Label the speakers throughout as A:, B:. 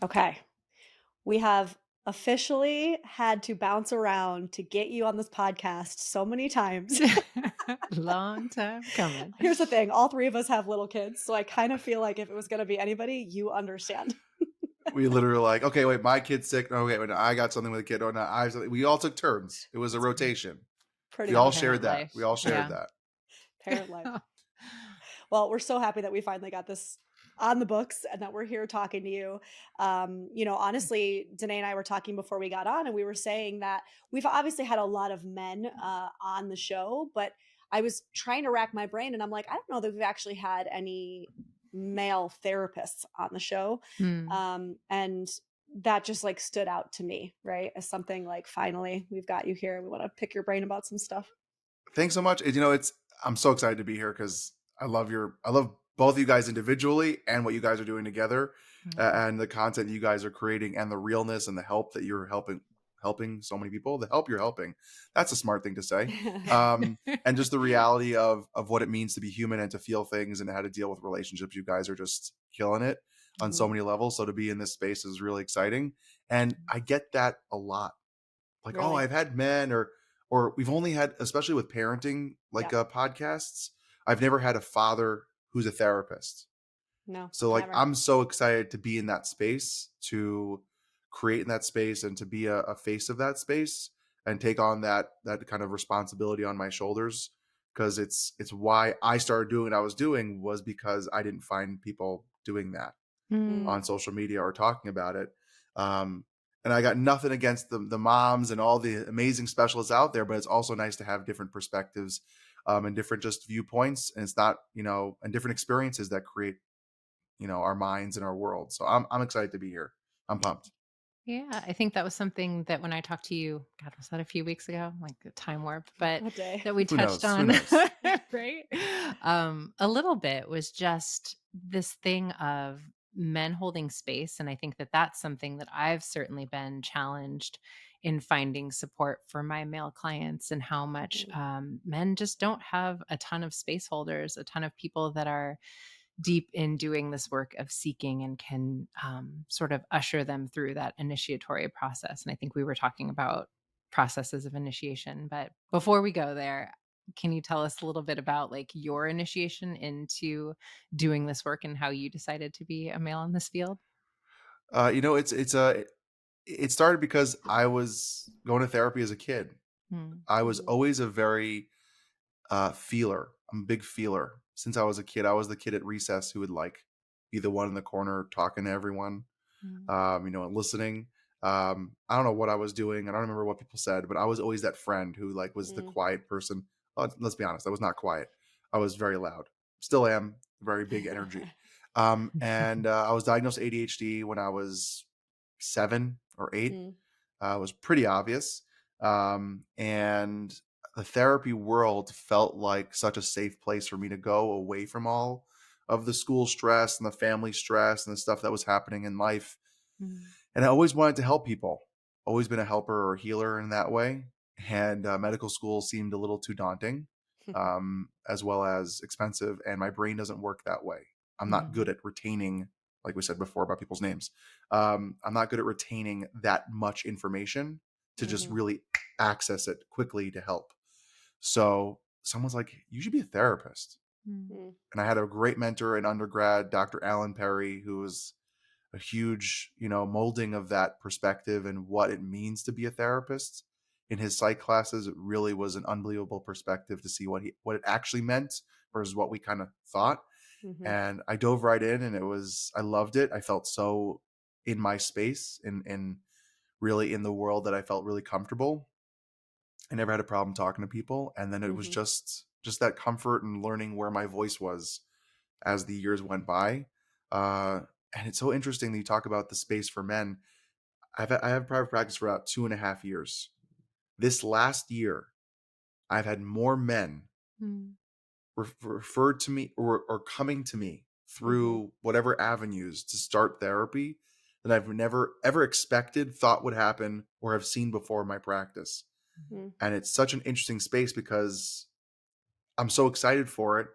A: Okay. We have officially had to bounce around to get you on this podcast so many times.
B: Long time coming.
A: Here's the thing, all 3 of us have little kids, so I kind of feel like if it was gonna be anybody, you understand.
C: We literally were like, okay, wait, my kid's sick. No, okay, wait, no, I got something with a kid. Oh, no, I have something. We all took turns. It was a rotation.
A: Pretty
C: We all
A: much.
C: shared
B: Parent
C: that.
B: life.
C: We all shared
B: Yeah.
C: that.
A: Parent life. Well, we're so happy that we finally got this on the books and that we're here talking to you. Honestly, Danae and I were talking before we got on, and we were saying that we've obviously had a lot of men on the show, but I was trying to rack my brain, and I'm like, I don't know that we've actually had any male therapists on the show,
B: Mm.
A: and that just like stood out to me, right, as something like finally we've got you here. We want to pick your brain about some stuff.
C: Thanks so much. I'm so excited to be here because I love both of you guys individually and what you guys are doing together,
B: Mm.
C: and the content you guys are creating and the realness and the help that you're helping so many people. The help you're helping. That's a smart thing to say. And just the reality of what it means to be human and to feel things and how to deal with relationships. You guys are just killing it on so
A: Mhm.
C: many levels. So to be in this space is really exciting. And I get that a lot. Like, oh,
A: Really?
C: I've had men or we've only had, especially with parenting,
A: Yeah.
C: like podcasts, I've never had a father who's a therapist.
A: No,
C: So like
A: never.
C: I'm so excited to be in that space, to create in that space and to be a face of that space and take on that kind of responsibility on my shoulders. Because it's why I started doing what I was doing was because I didn't find people doing that
A: Mm.
C: on social media or talking about it. Um, and I got nothing against the moms and all the amazing specialists out there, but it's also nice to have different perspectives and different just viewpoints. And it's not, and different experiences that create, our minds and our world. So I'm excited to be here. I'm pumped.
B: Yeah, I think that was something that when I talked to you, God, was that a few weeks ago? Like a time warp, but
A: What day?
B: that we
C: Who
B: touched
C: knows? Who
B: on,
C: knows?
B: right? A little bit was just this thing of men holding space. And I think that that's something that I've certainly been challenged in finding support for my male clients and how much
A: Mhm.
B: men just don't have a ton of space holders, a ton of people that are deep in doing this work of seeking and can sort of usher them through that initiatory process. And I think we were talking about processes of initiation. But before we go there, can you tell us a little bit about like your initiation into doing this work and how you decided to be a male in this field?
C: It started because I was going to therapy as a kid.
B: Mm.
C: I was
A: Mhm.
C: always a very feeler. I'm a big feeler. Since I was a kid, I was the kid at recess who would like be the one in the corner talking to everyone,
B: Mm.
C: and listening. I don't know what I was doing. I don't remember what people said, but I was always that friend who like was the
A: Mm.
C: quiet person. Let's be honest, I was not quiet. I was very loud. Still am. Very big energy. And I was diagnosed ADHD when I was 7 or 8.
A: Mm.
C: It was pretty obvious. And the therapy world felt like such a safe place for me to go away from all of the school stress and the family stress and the stuff that was happening in life.
B: Mm.
C: And I always wanted to help people, always been a helper or healer in that way. And medical school seemed a little too daunting, as well as expensive. And my brain doesn't work that way. I'm not good
B: Mhm.
C: at retaining, like we said before about people's names. I'm not good at retaining that much information to just
A: Mhm.
C: really access it quickly to help. So someone's like, you should be a therapist.
B: Mm.
A: Mm.
C: And I had a great mentor in undergrad, Dr. Alan Perry, who was a huge, molding of that perspective and what it means to be a therapist. In his psych classes, it really was an unbelievable perspective to see what it actually meant versus what we kind of thought.
A: Mhm.
C: And I dove right in, and I loved it. I felt so in my space and really in the world that I felt really comfortable. I never had a problem talking to people, and then it was
A: Mhm.
C: just that comfort and learning where my voice was as the years went by. Uh, and it's so interesting that you talk about the space for men. I have private practice for about 2.5 years. This last year, I've had more men
B: Mm.
C: referred to me or coming to me
A: Mhm.
C: through whatever avenues to start therapy than I've never ever expected, thought would happen, or have seen before in my practice.
A: Mm.
C: And it's such an interesting space because I'm so excited for it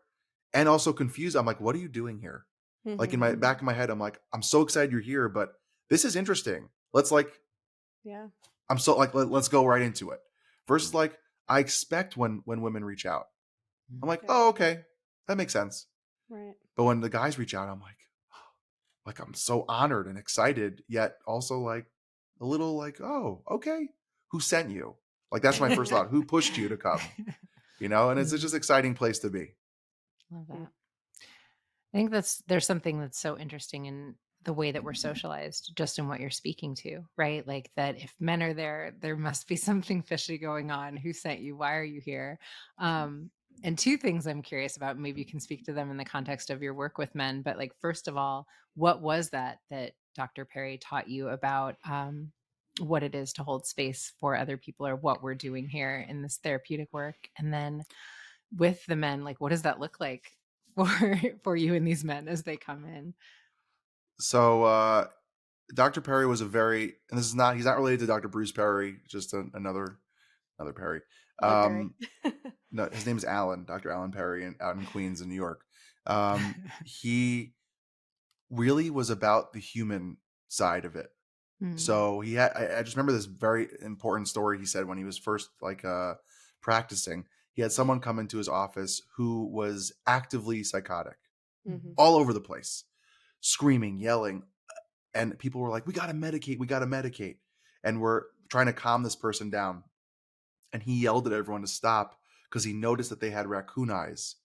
C: and also confused. I'm like, what are you doing here? Like in my
A: Mhm.
C: back of my head, I'm like, I'm so excited you're here, but this is interesting. Let's like,
A: Yeah.
C: I'm so like, let's go right into it. Versus like, I expect when women reach out, I'm like,
A: Yeah.
C: oh, okay, that makes sense.
A: Right.
C: But when the guys reach out, I'm like I'm so honored and excited, yet also like a little like, oh, okay, who sent you? Like that's my first thought. Who pushed you to come? You know, and it's just
B: Mm,
C: exciting place to be.
B: love
A: Mm.
B: that. I think there's something that's so interesting in the way that we're socialized, just in what you're speaking to, right? Like that if men are there, there must be something fishy going on. Who sent you? Why are you here? And two things I'm curious about, maybe you can speak to them in the context of your work with men, but like, first of all, what was that Dr. Perry taught you about what it is to hold space for other people, or what we're doing here in this therapeutic work? And then with the men, like, what does that look like for for you and these men as they come in?
C: So Dr. Perry was a very, and this is not, he's not related to Dr. Bruce Perry, just another Perry.
A: Another Perry.
C: Um, no, his name is Alan, Dr. Alan Perry, out in Queens in New York. He really was about the human side of it.
B: Mm,
C: So he had, I just remember this very important story he said when he was first like practicing. He had someone come into his office who was actively psychotic,
A: Mhm.
C: all over the place, screaming, yelling, and people were like, we got to medicate. And we're trying to calm this person down. And he yelled at everyone to stop because he noticed that they had raccoon eyes,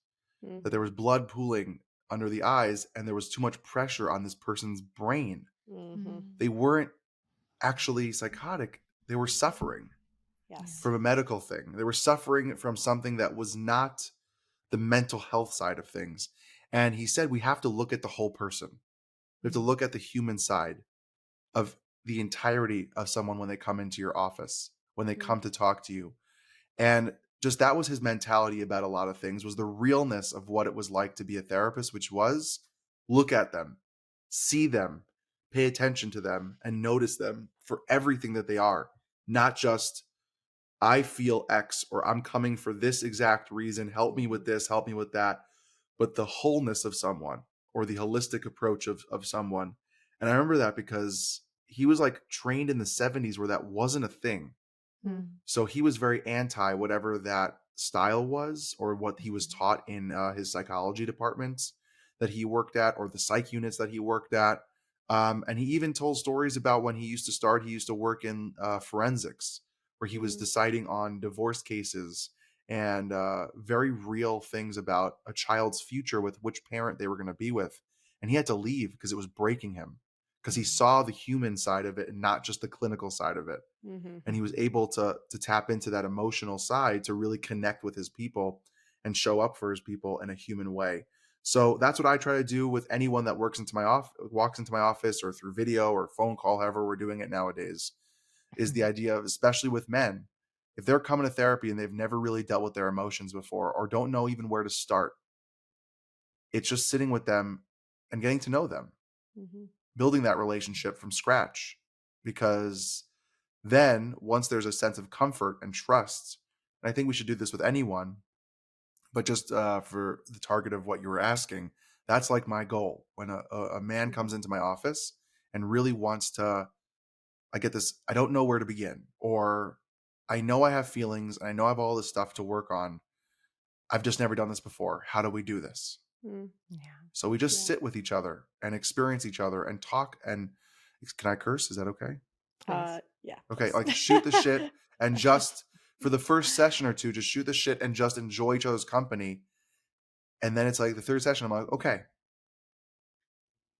C: that there
A: Mhm.
C: was blood pooling under the eyes, and there was too much pressure on this person's brain.
A: Mhm.
B: mm,
C: They weren't actually psychotic, they were suffering
B: yeah.
A: Yes.
C: from a medical thing. They were suffering from something that was not the mental health side of things. And he said, we have to look at the whole person. We have to
B: Mm,
C: look at the human side of the entirety of someone when they come into your office, when they
A: Mm.
C: come to talk to you. And just that was his mentality about a lot of things, was the realness of what it was like to be a therapist, which was look at them, see them, pay attention to them, and notice them for everything that they are, not just I feel X or I'm coming for this exact reason, help me with
A: Mhm.
C: this, help me with that, but the wholeness of someone or the holistic approach of someone. And I remember that because he was like trained in the 70s where that wasn't a thing.
A: Mm.
B: mm,
C: So he was very anti whatever that style was or what he was
B: mhm,
C: taught in his psychology departments that he worked at or the psych units that he worked at. And he even told stories about when he used to start, he used to work in forensics, where he was
A: Mm.
C: deciding on divorce cases and very real things about a child's future with which parent they were going to be with. And he had to leave because it was breaking him because he
B: mm,
C: saw the human side of it and not just the clinical side of it,
A: Mhm.
C: and he was able to tap into that emotional side to really connect with his people and show up for his people in a human way. So that's what I try to do with anyone that walks into my office or through video or phone call, however we're doing it nowadays, is the
B: mhm,
C: idea of, especially with men, if they're coming to therapy and they've never really dealt with their emotions before or don't know even where to start, it's just sitting with them and getting to know them,
A: Mhm.
C: building that relationship from scratch. Because then, once there's a sense of comfort and trust, and I think we should do this with anyone, but just for the target of what you were asking, that's like my goal. When a man
A: Mhm.
C: comes into my office and really wants to, I get this, I don't know where to begin, or I know I have feelings and I know I have all this stuff to work on. I've just never done this before. How do we do this?
A: Mm.
B: yeah.
C: So we just
A: Yeah.
C: sit with each other and experience each other and talk. And can I curse? Is that okay?
B: Please.
A: Yeah,
C: Okay,
A: please.
C: like shoot the shit and just for the first session or two, just shoot the shit and just enjoy each other's company. And then it's like the third session, I'm like, okay,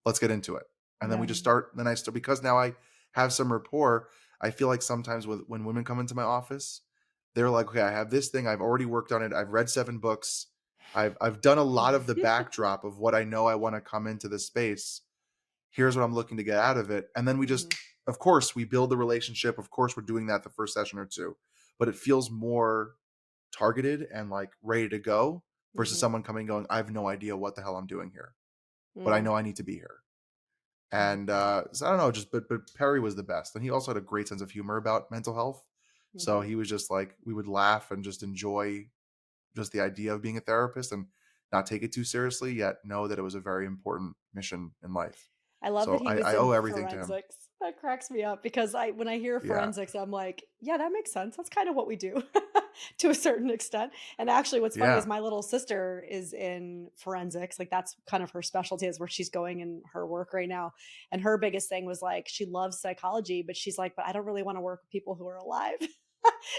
C: let's get into it. And then we
A: Yeah.
C: just
B: Mm,
C: start. Then I start because now I have some rapport. I feel like sometimes when women come into my office, they're like, okay, I have this thing. I've already worked on it. I've read 7 books. I've done a lot of the backdrop of what I know I want to come into this space. Here's what I'm looking to get out of it. And then we just,
A: Mhm.
C: of course, we build the relationship. Of course, we're doing that the first session or two, but it feels more targeted and like ready to go versus
A: Mhm.
C: someone coming going, I have no idea what the hell I'm doing here, but I
A: Mm.
C: know I need to be here.
B: mm,
C: And so I don't know, just but Perry was the best, and he also had a great sense of humor about mental health. So
A: Mhm.
C: he was just like we would laugh and just enjoy just the idea of being a therapist and not take it too seriously, yet know that it was a very important mission in life.
A: I love that
C: So
A: he
C: I,
A: was
C: I
A: in
C: owe everything to him.
A: forensics. That cracks me up because when I hear
C: Yeah.
A: forensics, I'm like, yeah, that makes sense. That's kind of what we do to a certain extent. And actually, what's funny is
C: Yeah.
A: my little sister is in forensics. Like that's kind of her specialty, is where she's going in her work right now. And her biggest thing was like she loves psychology, but she's like, but I don't really want to work with people who are alive.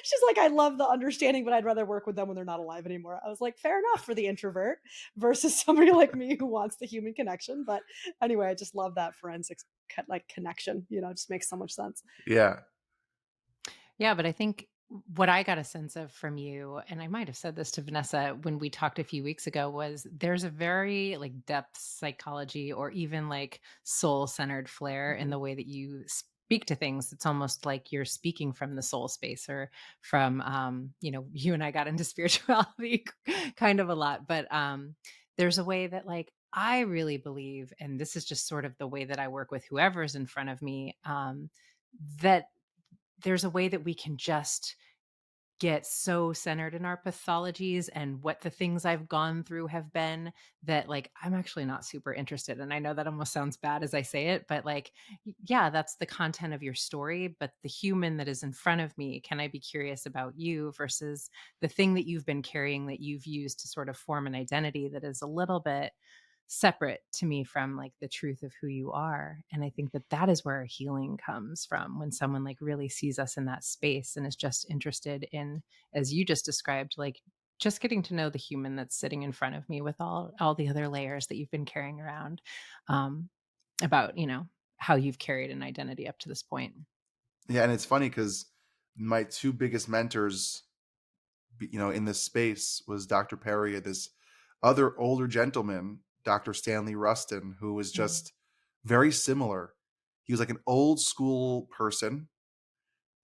A: She's like, I love the understanding, but I'd rather work with them when they're not alive anymore. I was like, fair enough for the introvert versus somebody like me who wants the human connection. But anyway, I just love that forensics like connection, it just makes so much sense.
C: Yeah.
B: Yeah, but I think what I got a sense of from you, and I might have said this to Vanessa when we talked a few weeks ago, was there's a very like depth psychology or even like soul centered flair in
A: Mhm.
B: the way that you speak to things. It's almost like you're speaking from the soul space or from, you and I got into spirituality kind of a lot, but there's a way that like I really believe, and this is just sort of the way that I work with whoever's in front of me, that there's a way that we can just get so centered in our pathologies and what the things I've gone through have been that like I'm actually not super interested. And I know that almost sounds bad as I say it, but like, yeah, that's the content of your story. But the human that is in front of me, can I be curious about you versus the thing that you've been carrying that you've used to sort of form an identity that is a little bit separate to me from like the truth of who you are. And I think that that is where healing comes from when someone like really sees us in that space and is just interested in, as you just described, like just getting to know the human that's sitting in front of me with all the other layers that you've been carrying around, um, about how you've carried an identity up to this point.
C: Yeah. And it's funny because my two biggest mentors, in this space was Dr. Perry and this other older gentleman, Dr. Stanley Rustin, who was
B: Mm,
C: just very similar. He was like an old school person,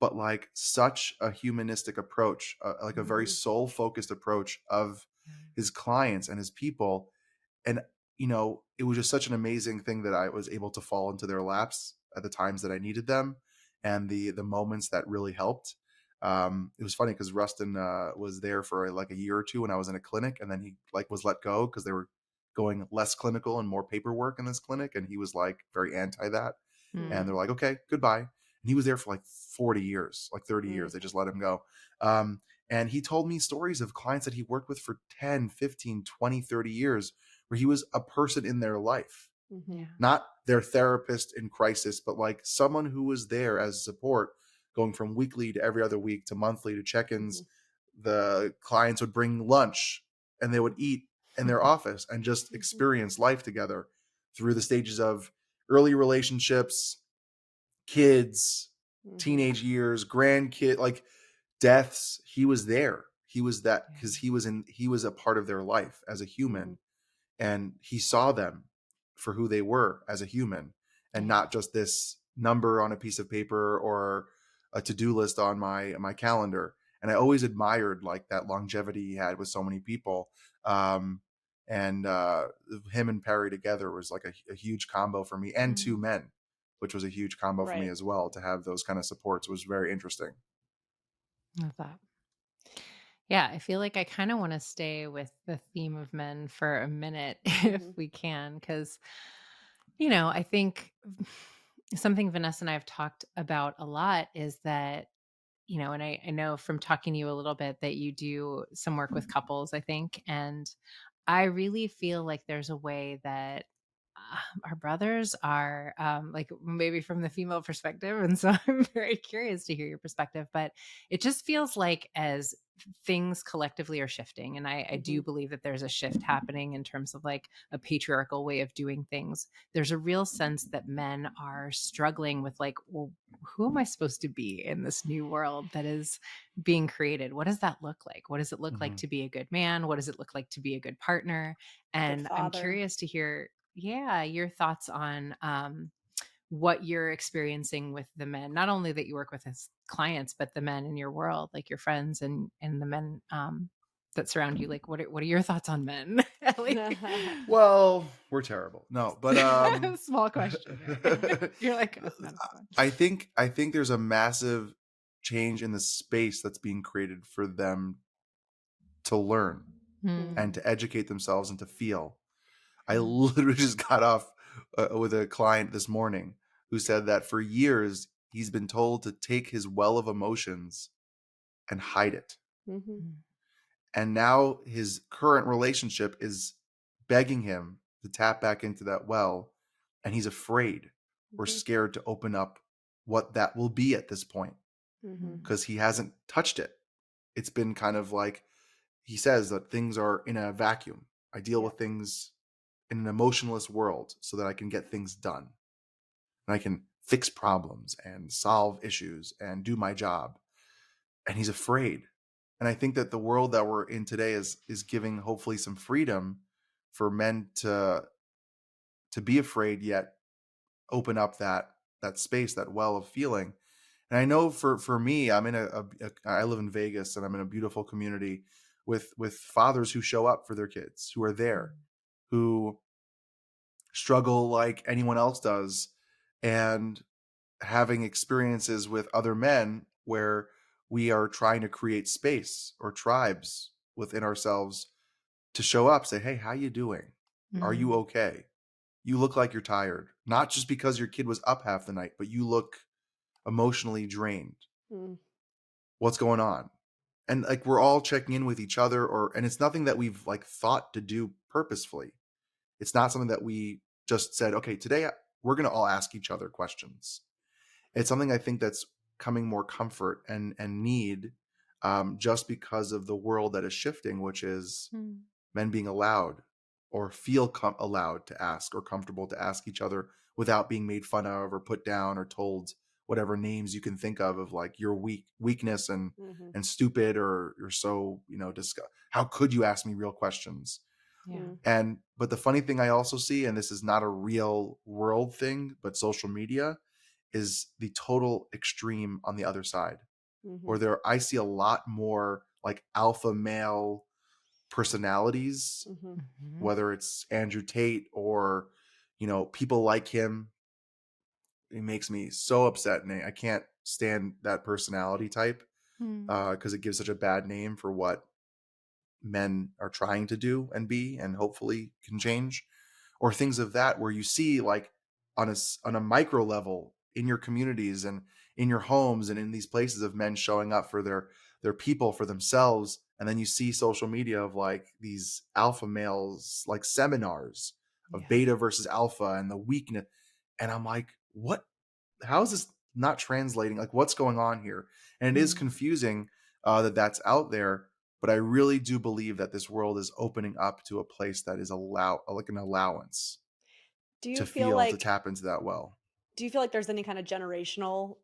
C: but like such a humanistic approach, like a very
A: Mhm.
C: soul focused approach of his clients and his people. And, it was just such an amazing thing that I was able to fall into their laps at the times that I needed them and the moments that really helped. It was funny because Rustin was there for like a year or two when I was in a clinic, and then he like was let go because they were going less clinical and more paperwork in this clinic, and he was like very anti that. And they're
A: Mm,
C: like, okay, goodbye. And he was there for like 40 years, like 30
A: mm,
C: years. They just let him go. Um, and he told me stories of clients that he worked with for 10, 15, 20, 30 years where he was a person in their life,
A: mhm,
B: yeah.
C: not their therapist in crisis, but like someone who was there as support, going from weekly to every other week to monthly to check-ins.
A: mhm,
C: The clients would bring lunch and they would eat in their office and just
A: mhm,
C: experience life together through the stages of early relationships, kids,
A: mhm.
C: teenage years, grandkid, like deaths. He was there. He was that
B: Yeah.
C: because he was a part of their life as a
A: Mhm.
C: human, and he saw them for who they were as a human and
B: Yeah.
C: not just this number on a piece of paper or a to-do list on my calendar. And I always admired like that longevity he had with so many people. um and him and Perry together was like a huge combo for me, and two
B: Mm,
C: men, which was a huge combo for me
A: Right.
C: as well. To have those kind of supports was very interesting.
B: love that. Yeah, I feel like I kind of want to stay with the theme of men for a minute if
A: Mhm,
B: we can, because, I think something Vanessa and I have talked about a lot is that, and I know from talking to you a little bit that you do some work with couples, I think. And I really feel like there's a way that our brothers are like maybe from the female perspective. And so I'm very curious to hear your perspective. But it just feels like as things collectively are shifting, and I do
A: mhm,
B: believe that there's a shift happening in terms of like a patriarchal way of doing things. There's a real sense that men are struggling with like, well, who am I supposed to be in this new world that is being created? What does that look like? What does it look like
C: Mhm.
B: to be a good man? What does it look like to be a good partner?
A: good
B: And I'm
A: father.
B: curious to hear, yeah, your thoughts on what you're experiencing with the men, not only that you work with as clients, but the men in your world, like your friends and the men that surround you. Like, what are your thoughts on men, Ellie?
C: Well, we're terrible. No, but
B: Small question, right? You're like us men. It's fine.
C: I think there's a massive change in the space that's being created for them to learn
B: Hmm.
C: and
A: Mhm,
C: to educate themselves and to feel. I
B: Yeah.
C: literally just got off with a client this morning who said that for years he's been told to take his well of emotions and hide it.
A: Mhm.
B: Mm.
C: And now his current relationship is begging him to tap back into that well. And he's afraid or
A: Mhm.
C: scared to open up what that will be at this point
A: Mhm.
B: Mm.
C: because he hasn't touched it. It's been kind of like he says that things are in a vacuum. I deal
A: Yeah.
C: with things in an emotionless world so that I can get things done and I can fix problems and solve issues and do my job. And he's afraid. And I think that the world that we're in today is giving hopefully some freedom for men to be afraid yet open up that space, that well of feeling. And I know for me, I'm in I live in Vegas and I'm in a beautiful community with fathers who show up for their kids, who are there,
B: Mm.
C: who struggle like anyone else does, and having experiences with other men where we are trying to create space or tribes within ourselves to show up, say, hey, how you doing? Are you
B: Mm.
C: okay? You look like you're tired, not just because your kid was up half the night, but you look emotionally drained.
A: Mm.
C: What's going on? And like we're all checking in with each other, and it's nothing that we've like thought to do purposefully. It's not something that we just said, okay, today we're going to all ask each other questions. It's something I think that's coming more comfort and need, just because of the world that is shifting, which is
B: Mm.
C: men being allowed or feel allowed to ask or comfortable to ask each other without being made fun of or put down or told whatever names you can think of like your weakness
A: Mhm.
C: and stupid, or you're so how could you ask me real questions.
B: Yeah.
A: Mm.
C: And but the funny thing I also see, and this is not a real world thing, but social media is the total extreme on the other side, where
A: Mhm.
C: I see a lot more like alpha male personalities,
A: Mhm.
B: Mhm.
C: whether it's Andrew Tate or people like him. It makes me so upset, and I can't stand that personality type
B: Mm.
C: because it gives such a bad name for what men are trying to do and be and hopefully can change, or things of that where you see like on a micro level in your communities and in your homes and in these places of men showing up for their people, for themselves, and then you see social media of like these alpha males like seminars of
B: Yeah.
C: beta versus alpha and the weakness, and I'm like, what, how is this not translating? Like, what's going on here? And it is
B: Mm.
C: confusing that that's out there. But I really do believe that this world is opening up to a place that is like an allowance
A: Do you
C: to
A: feel
C: feel, to
A: like
C: tap into that well.
A: do you feel like there's any kind of generational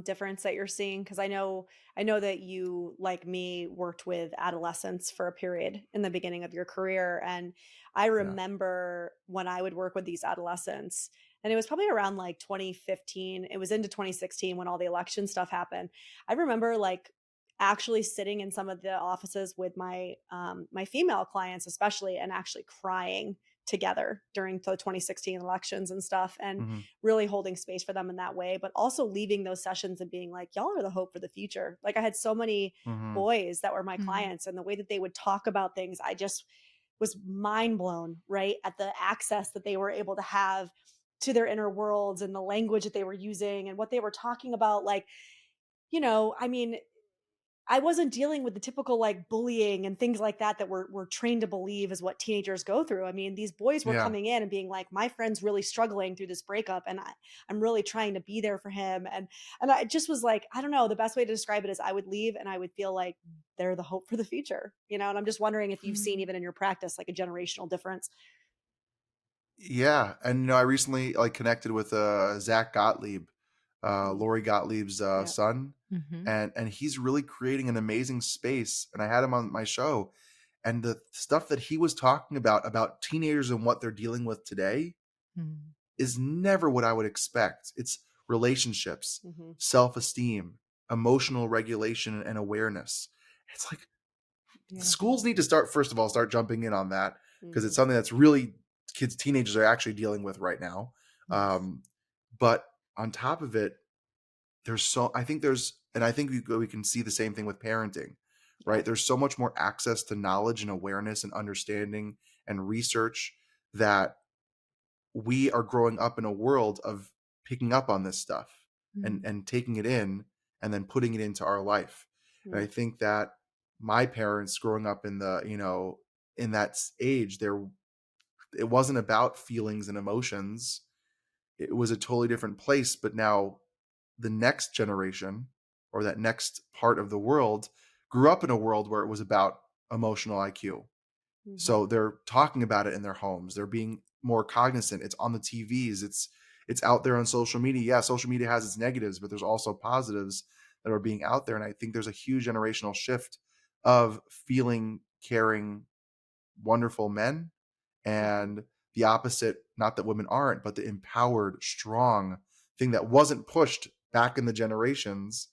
A: difference that you're seeing? Because I know that you, like me, worked with adolescents for a period in the beginning of your career, and I
C: Yeah.
A: remember when I would work with these adolescents, and it was probably around like 2015. It was into 2016 when all the election stuff happened. I remember like actually sitting in some of the offices with my female clients, especially, and actually crying together during the 2016 elections and stuff, and
C: Hmm.
A: really holding space for them in that way, but also leaving those sessions and being like, y'all are the hope for the future. Like I had so many
C: Hmm.
A: boys that were my
B: Mm.
A: clients, and the way that they would talk about things, I just was mind blown, right? At the access that they were able to have to their inner worlds and the language that they were using and what they were talking about. Like, I mean, I wasn't dealing with the typical like bullying and things like that that we're trained to believe is what teenagers go through. I mean, these boys were
C: Yeah.
A: coming in and being like, "My friend's really struggling through this breakup, and I'm really trying to be there for him." And I just was like, I don't know. The best way to describe it is I would leave and I would feel like they're the hope for the future, And I'm just wondering if you've seen
B: Mm.
A: even in your practice like a generational difference.
C: Yeah. And I recently like connected with Zach Gottlieb,
A: Mm,
C: Lori Gottlieb's
A: yeah.
C: son,
B: Mhm.
C: and he's really creating an amazing space. And I had him on my show, and the stuff that he was talking about teenagers and what they're dealing with today
B: Mm.
C: is never what I would expect. It's relationships,
A: Hmm.
C: self-esteem, emotional regulation and awareness. It's like
B: Yeah.
C: schools need to start jumping in on that because it's
A: Hmm.
C: something that's really teenagers are actually dealing with right now.
B: Yes.
C: Um, but on top of it, I think we can see the same thing with parenting,
A: Yeah.
C: right? There's so much more access to knowledge and awareness and understanding and research that we are growing up in a world of picking up on this stuff
B: Mm.
C: and taking it in and then putting it into our life. And I
A: Mm,
C: think that my parents growing up in the, in that age, it wasn't about feelings and emotions. It was a totally different place. But now the next generation or that next part of the world grew up in a world where it was about emotional IQ.
A: mhm,
C: So they're talking about it in their homes. They're being more cognizant. It's on the TVs. It's out there on social media. Yeah, social media has its negatives, but there's also positives that are being out there. And I think there's a huge generational shift of feeling, caring, wonderful men,
A: mhm,
C: and the opposite, not that women aren't, but the empowered, strong thing that wasn't pushed back in the generations,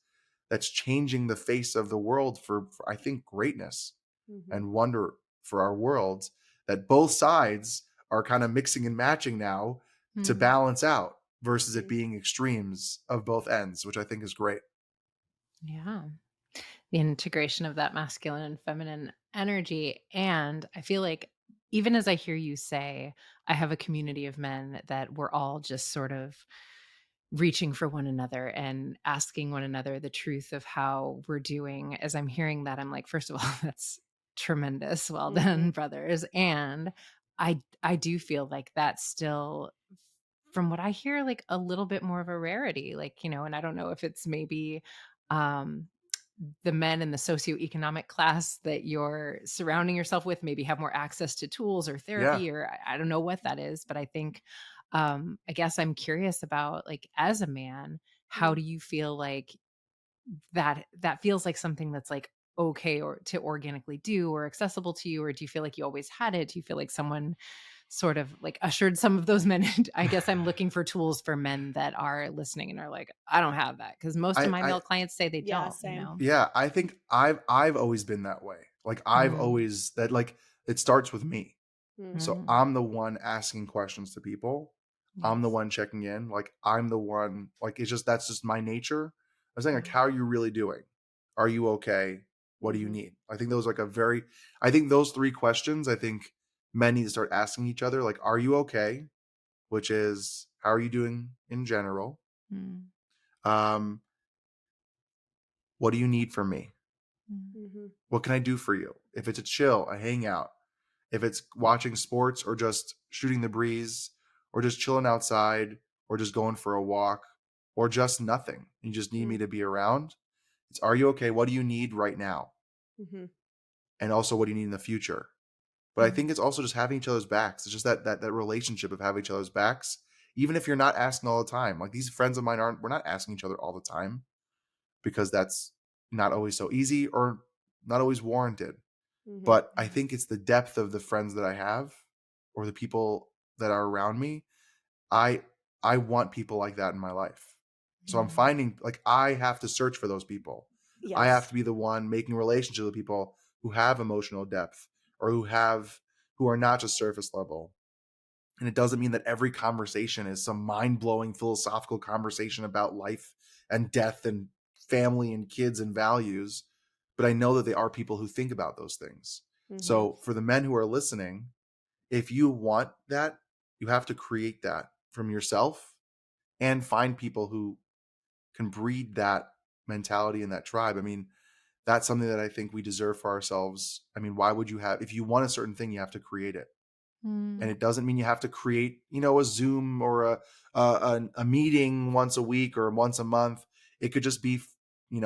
C: that's changing the face of the world for I think greatness
A: mhm,
C: and wonder for our worlds, that both sides are kind of mixing and matching now to
B: Mm.
C: balance out versus it
A: mhm,
C: being extremes of both ends, which I think is great.
B: Yeah. The integration of that masculine and feminine energy. And I feel like even as I hear you say, I have a community of men that we're all just sort of reaching for one another and asking one another the truth of how we're doing. As I'm hearing that, I'm like, first of all, that's tremendous. Well
A: mhm,
B: done, brothers. And I do feel like that's still, from what I hear, like a little bit more of a rarity. Like, and I don't know if it's maybe um the men in the socioeconomic class that you're surrounding yourself with maybe have more access to tools or
C: Yeah.
B: therapy, or I don't know what that is, but I think I guess I'm curious about, like, as a man, how
A: mm.
B: do you feel like that feels like something that's like okay or to organically do or accessible to you, or do you feel like you always had it? Do you feel like someone sort of like ushered some of those men in? I guess I'm looking for tools for men that are listening and are like, I don't have that, because most of my
C: I
B: male clients say they
A: Yeah,
B: don't.
A: same.
C: Yeah, I think I've always been that way. Like I've
B: Mm,
C: always that like it starts with me.
A: Mm,
C: So
B: mm,
C: I'm the one asking questions to people. I'm the
B: yes.
C: one checking in. Like I'm the one, like it's just that's just my nature. I was saying, like,
B: Mm,
C: how are you really doing? Are you okay? What do you
A: mhm,
C: need? I think those like I think those three questions, I think men need to start asking each other, like, are you okay? Which is how are you doing in general?
B: mm,
C: Um, what do you need from me?
B: mm,
A: mhm,
C: What can I do for you? If it's a chill, a hangout, if it's watching sports or just shooting the breeze or just chilling outside or just going for a walk or just nothing, you just need me
A: mm,
C: to be around. It's are you okay? What do you need right now?
A: mhm.
C: And also what do you need in the future? But I
B: mm,
C: think it's also just having each other's backs. It's just that relationship of having each other's backs, even if you're not asking all the time. Like these friends of mine aren't, we're not asking each other all the time because that's not always so easy or not always warranted.
A: Mhm,
C: But I think it's the depth of the friends that I have or the people that are around me. I I want people like that in my life. So I'm
B: mm,
C: finding like I have to search for those people. I have
A: Yes.
C: to be the one making relationships with people who have emotional depth or who are not just surface level. And it doesn't mean that every conversation is some mind-blowing philosophical conversation about life and death and family and kids and values, but I know that they are people who think about those things.
A: Mhm,
C: So for the men who are listening, if you want that, you have to create that from yourself and find people who can breed that mentality in that tribe. I mean, that's something that I think we deserve for ourselves. I mean, why would you have, if you want a certain thing, you have to create it. And
B: mm,
C: it doesn't mean you have to create, a Zoom or a meeting once a week or once a month. It could just be,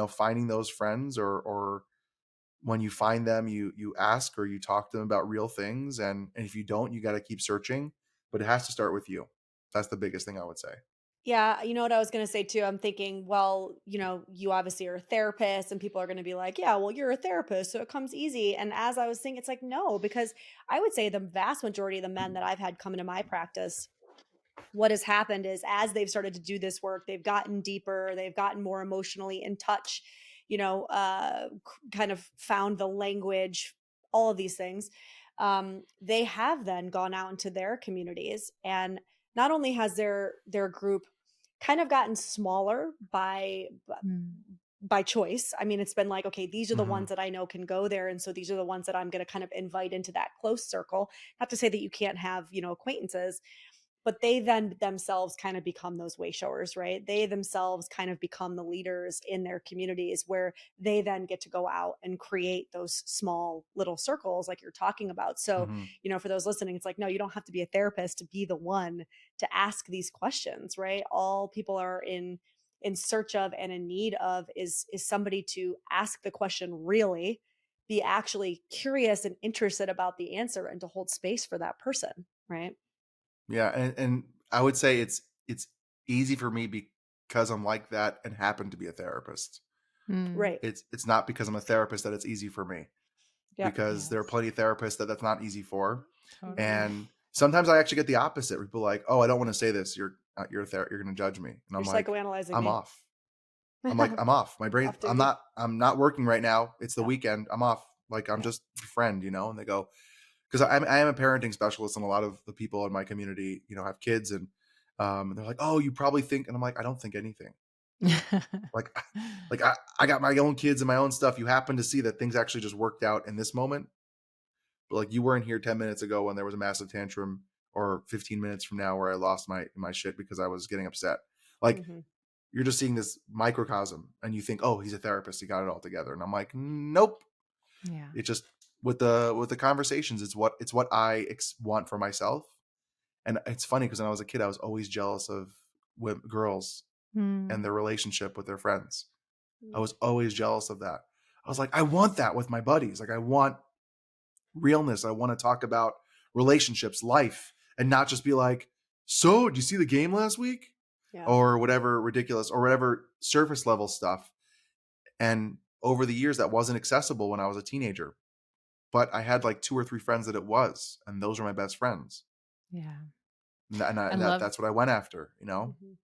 C: finding those friends, or when you find them, you ask or you talk to them about real things. And if you don't, you got to keep searching, but it has to start with you. That's the biggest thing I would say.
A: Yeah, you know what I was gonna say too? I'm thinking, well, you obviously are a therapist, and people are gonna be like, yeah, well, you're a therapist, so it comes easy. And as I was saying, it's like, no, because I would say the vast majority of the men that I've had come into my practice, what has happened is as they've started to do this work, they've gotten deeper, they've gotten more emotionally in touch, kind of found the language, all of these things. They have then gone out into their communities, and not only has their group kind of gotten smaller
B: mm,
A: by choice. I mean, it's been like, okay, these are the
C: Hmm.
A: ones that I know can go there, and so these are the ones that I'm going to kind of invite into that close circle. Not to say that you can't have acquaintances, but they then themselves kind of become those way showers, right? They themselves kind of become the leaders in their communities, where they then get to go out and create those small little circles like you're talking about. So,
C: Hmm.
A: for those listening, it's like, no, you don't have to be a therapist to be the one to ask these questions, right? All people are in search of and in need of is somebody to ask the question, really be actually curious and interested about the answer, and to hold space for that person, right?
C: Yeah, and I would say it's easy for me because I'm like that and happen to be a therapist.
B: Mm,
A: Right.
C: It's not because I'm a therapist that it's easy for me,
A: Yep.
C: because there are
B: yes,
C: plenty of therapists that that's not easy for.
A: Mhm.
B: totally.
C: And sometimes I actually get the opposite, where people are like, "Oh, I don't want to say this. You're going to judge me," and
A: You're
C: I'm like,
A: psychoanalyzing
C: "I'm
A: me.
C: off." I'm like, "I'm off. My brain.
A: Off duty.
C: I'm not working right now. It's the
A: Yep.
C: weekend. I'm off. Like I'm
A: Yep.
C: just a friend, you know." And they go, because I am a parenting specialist, and a lot of the people in my community, have kids, and they're like, "Oh, you probably think," and I'm like, "I don't think anything.
A: Mm.
C: Like, I got my own kids and my own stuff. You happen to see that things actually just worked out in this moment, but like you weren't here 10 minutes ago when there was a massive tantrum, or 15 minutes from now where I lost my shit because I was getting upset. Like
A: Mhm.
C: you're just seeing this microcosm, and you think, oh, he's a therapist, he got it all together, and I'm like, nope.
B: Yeah.
C: It just with the conversations, it's what I want for myself. And it's funny because when I was a kid, I was always jealous of girls and
B: Mm,
C: their relationship with their friends. I
A: Mm.
C: was always jealous of that. I was like, I want that with my buddies. Like, I want realness. I want to talk about relationships, life, and not just be like, so, did you see the game last week?
A: Yeah.
C: Or whatever ridiculous or whatever surface level stuff. And over the years, that wasn't accessible when I was a teenager. But I had like two or three friends that it was, and those were my best friends.
B: yeah. I
C: And
B: love
C: that's what I went after,
A: Mhm.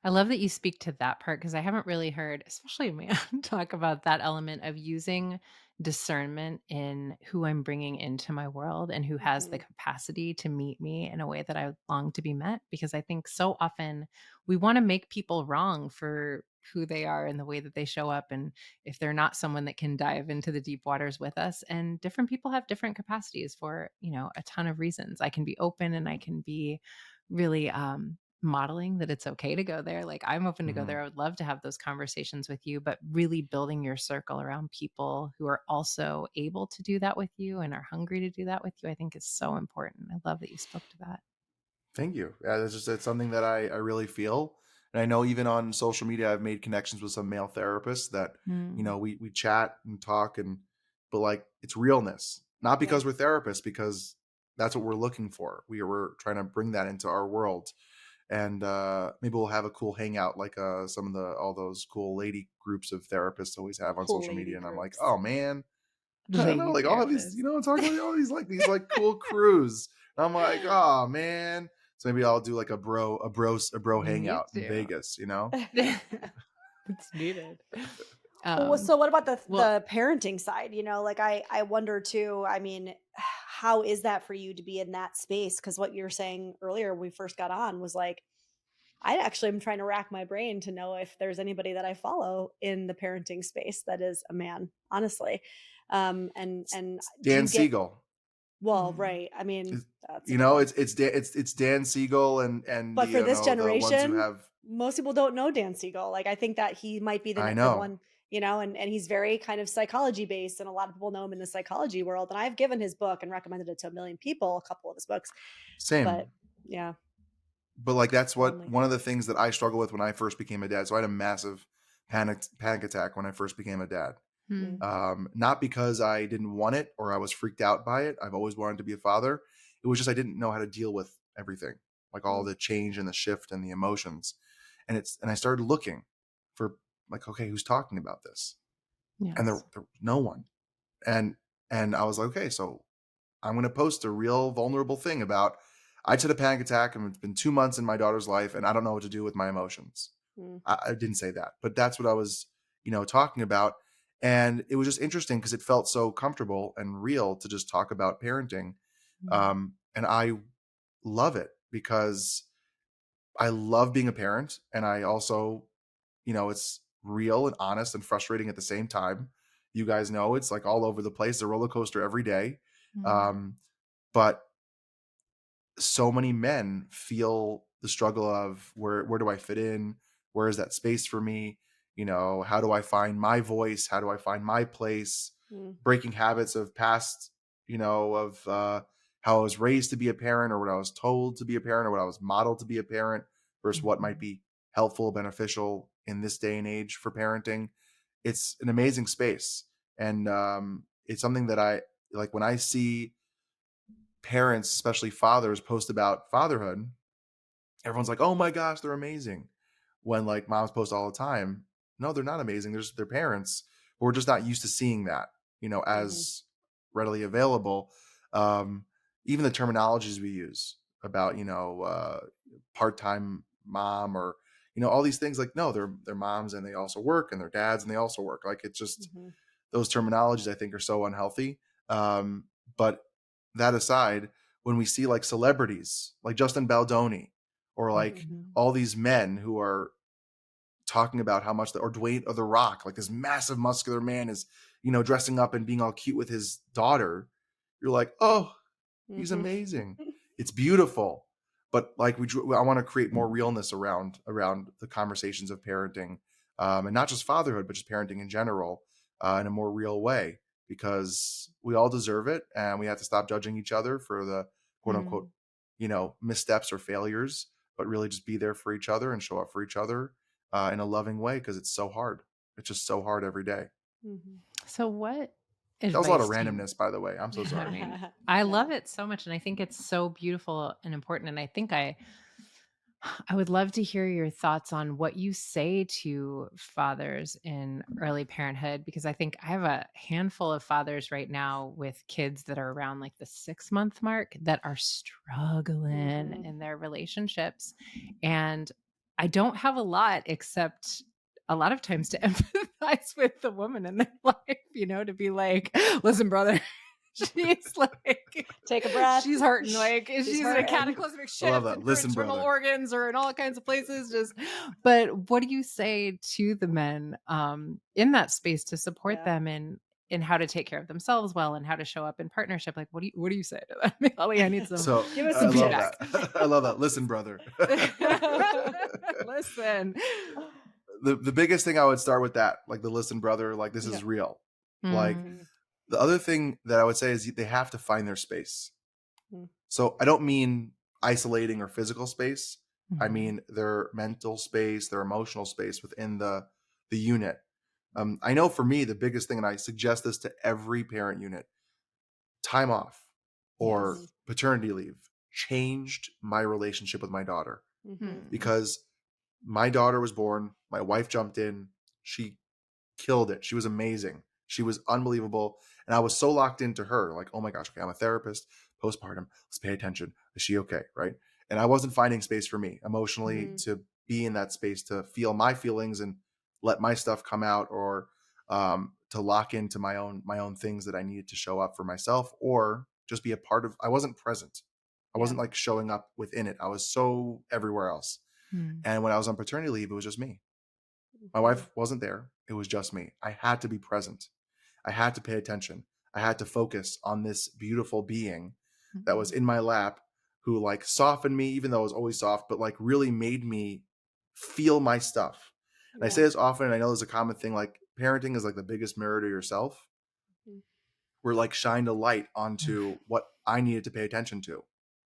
B: I love that you speak to that part because I haven't really heard, especially a man, talk about that element of using discernment in who I'm bringing into my world and who has the
A: Mhm.
B: capacity to meet me in a way that I long to be met. Because I think so often we want to make people wrong for who they are and the way that they show up. And if they're not someone that can dive into the deep waters with us, and different people have different capacities for, a ton of reasons. I can be open and I can be really modeling that it's okay to go there. Like, I'm open to go
C: Mhm.
B: there. I would love to have those conversations with you, but really building your circle around people who are also able to do that with you and are hungry to do that with you, I think is so important. I love that you spoke to that.
C: Thank you. Yeah, it's something that I really feel. And I know even on social media, I've made connections with some male therapists that,
B: Mm,
C: we chat and talk, but like it's realness, not
A: Yeah.
C: because we're therapists, because that's what we're looking for. We're trying to bring that into our world. And maybe we'll have a cool hangout like some of all those cool lady groups of therapists always have on
A: Cool
C: social
A: lady
C: media. And I'm like,
A: groups.
C: oh man, I don't know,
B: lady
C: like all of these,
B: therapist.
C: I'm talking about all these like cool crews. And I'm like, oh man. So maybe I'll do like a bro
B: Me
C: hangout in
B: too.
C: Vegas.
B: It's needed.
A: Well,
B: Um,
A: so what about the
B: well,
A: parenting side? Like, I wonder too. I mean, how is that for you to be in that space? Because what you were saying earlier when we first got on was like, I actually am trying to rack my brain to know if there's anybody that I follow in the parenting space that is a man, honestly. And do
C: Dan
A: you get,
C: Siegel.
A: well,
B: mm,
A: right? I mean,
C: Is-
A: that's a good one.
C: it's Dan Siegel and
A: But for this
C: the ones who
A: generation,
C: have.
A: most people don't know Dan Siegel. Like, I think that he might be
C: I
A: the
C: know.
A: one, and he's very kind of psychology based, and a lot of people know him in the psychology world. And I've given his book and recommended it to a million people, a couple of his books. But
C: Same.
A: yeah,
C: But like that's
A: it's
C: what
A: lonely.
C: one of the things that I struggle with when I first became a dad. So I had a massive panic attack when I first became a dad.
A: Mm,
B: mm,
C: Not because I didn't want it or I was freaked out by it. I've always wanted to be a father. It was just I didn't know how to deal with everything, like all
A: mm,
C: the change and the shift and the emotions. And I started looking for like, okay, who's talking about this? And
B: yes.
C: there was no one. And and I was like, okay, so I'm going to post a real vulnerable thing about I just had a panic attack and it's been 2 months in my daughter's life and I don't know what to do with my emotions.
A: mm,
C: I didn't say that, but that's what I was, talking about. And it was just interesting because it felt so comfortable and real to just talk about parenting.
B: Mm,
C: And I love it because I love being a parent. And I also, it's real and honest and frustrating at the same time. You guys know it's like all over the place, a roller coaster every day.
B: mm,
C: Um, but so many men feel the struggle of where do I fit in? Where is that space for me? You know, how do I find my voice? How do I find my place?
A: Mm,
C: Breaking habits of past, of how I was raised to be a parent, or what I was told to be a parent, or what I was modeled to be a parent versus what might
B: Mhm.
C: be helpful, beneficial in this day and age for parenting. It's an amazing space. And it's something that I like when I see parents, especially fathers, post about fatherhood. Everyone's like, "Oh my gosh, they're amazing." When like moms post all the time, no, they're not amazing. They're parents. But we're just not used to seeing that,
A: mhm,
C: as readily available. Um, Even the terminologies we use about, part-time mom, or all these things, like, no, they're moms and they also work, and they're dads and they also work. Like, it's just
A: mhm,
C: those terminologies I think are so unhealthy. Um, but that aside, when we see like celebrities like Justin Baldoni, or like
B: Mhm.
C: all these men who are talking about how much or Dwayne or The Rock, like this massive muscular man is, dressing up and being all cute with his daughter, you're like, oh, he's
A: mhm.
C: amazing. It's beautiful. But like I want to create more realness around the conversations of parenting, and not just fatherhood, but just parenting in general, in a more real way, because we all deserve it, and we have to stop judging each other for the quote unquote,
B: Mm.
C: missteps or failures, but really just be there for each other and show up for each other, in a loving way, because it's so hard. It's just so hard every day.
A: Mhm.
B: So what
C: That was a lot of
B: advice do you
C: randomness, by the way. I'm so
B: I
C: sorry.
B: mean, I love
A: No.
B: it so much, and I think it's so beautiful and important, and I think I would love to hear your thoughts on what you say to fathers in early parenthood, because I think I have a handful of fathers right now with kids that are around like the 6-month mark that are struggling
A: Mhm.
B: in their relationships. And I don't have a lot except a lot of times to empathize with the woman in their life, to be like, listen, brother, she's like,
A: Take a breath.
B: she's hurting. Like
A: She's
B: she's in a
A: hurting.
B: cataclysmic
C: I love
B: shift
C: that.
B: in her
C: Listen,
B: internal
C: brother.
B: organs or in all kinds of places. But what do you say to the men in that space to support
A: Yeah.
B: them in how to take care of themselves well and how to show up in partnership? Like, what do you say to them? Holly, I need some
C: So
A: Give us
B: some
C: I
A: some
C: love
A: tips.
B: feedback.
C: that. I love that. Listen, brother.
B: Listen.
C: The biggest thing I would start with that, like the listen, brother, like this
A: Yeah.
C: is real. Like
B: Mm,
A: Mhm.
C: the other thing that I would say is they have to find their space.
A: Mm.
C: So I don't mean isolating or physical space. I
B: mhm,
C: mean their mental space, their emotional space within the unit. I know for me, the biggest thing, and I suggest this to every parent unit, time off or
A: Mhm.
B: yes.
C: paternity leave changed my relationship with my daughter,
A: Mhm.
B: Mm,
C: because my daughter was born, my wife jumped in, she killed it. She was amazing. She was unbelievable. And I was so locked into her, like, oh my gosh, okay, I'm a therapist, postpartum. Let's pay attention. Is she okay? Right. And I wasn't finding space for me emotionally
A: Mhm.
C: to be in that space, to feel my feelings and let my stuff come out, or to lock into my own things that I needed to show up for myself, or just be a part of. I wasn't present. I
A: Yeah.
C: wasn't like showing up within it. I was so everywhere else.
B: mm,
C: And when I was on paternity leave, it was just me. My
A: Mhm.
C: wife wasn't there. It was just me. I had to be present. I had to pay attention. I had to focus on this beautiful being that was
B: mhm.
C: in my lap, who like softened me, even though it was always soft, but like really made me feel my stuff. And I
A: Yeah.
C: say this often, and I know there's a common thing, like parenting is like the biggest mirror to yourself.
A: Mhm.
C: We're like shined a light onto
B: Oof.
C: what I needed to pay attention to,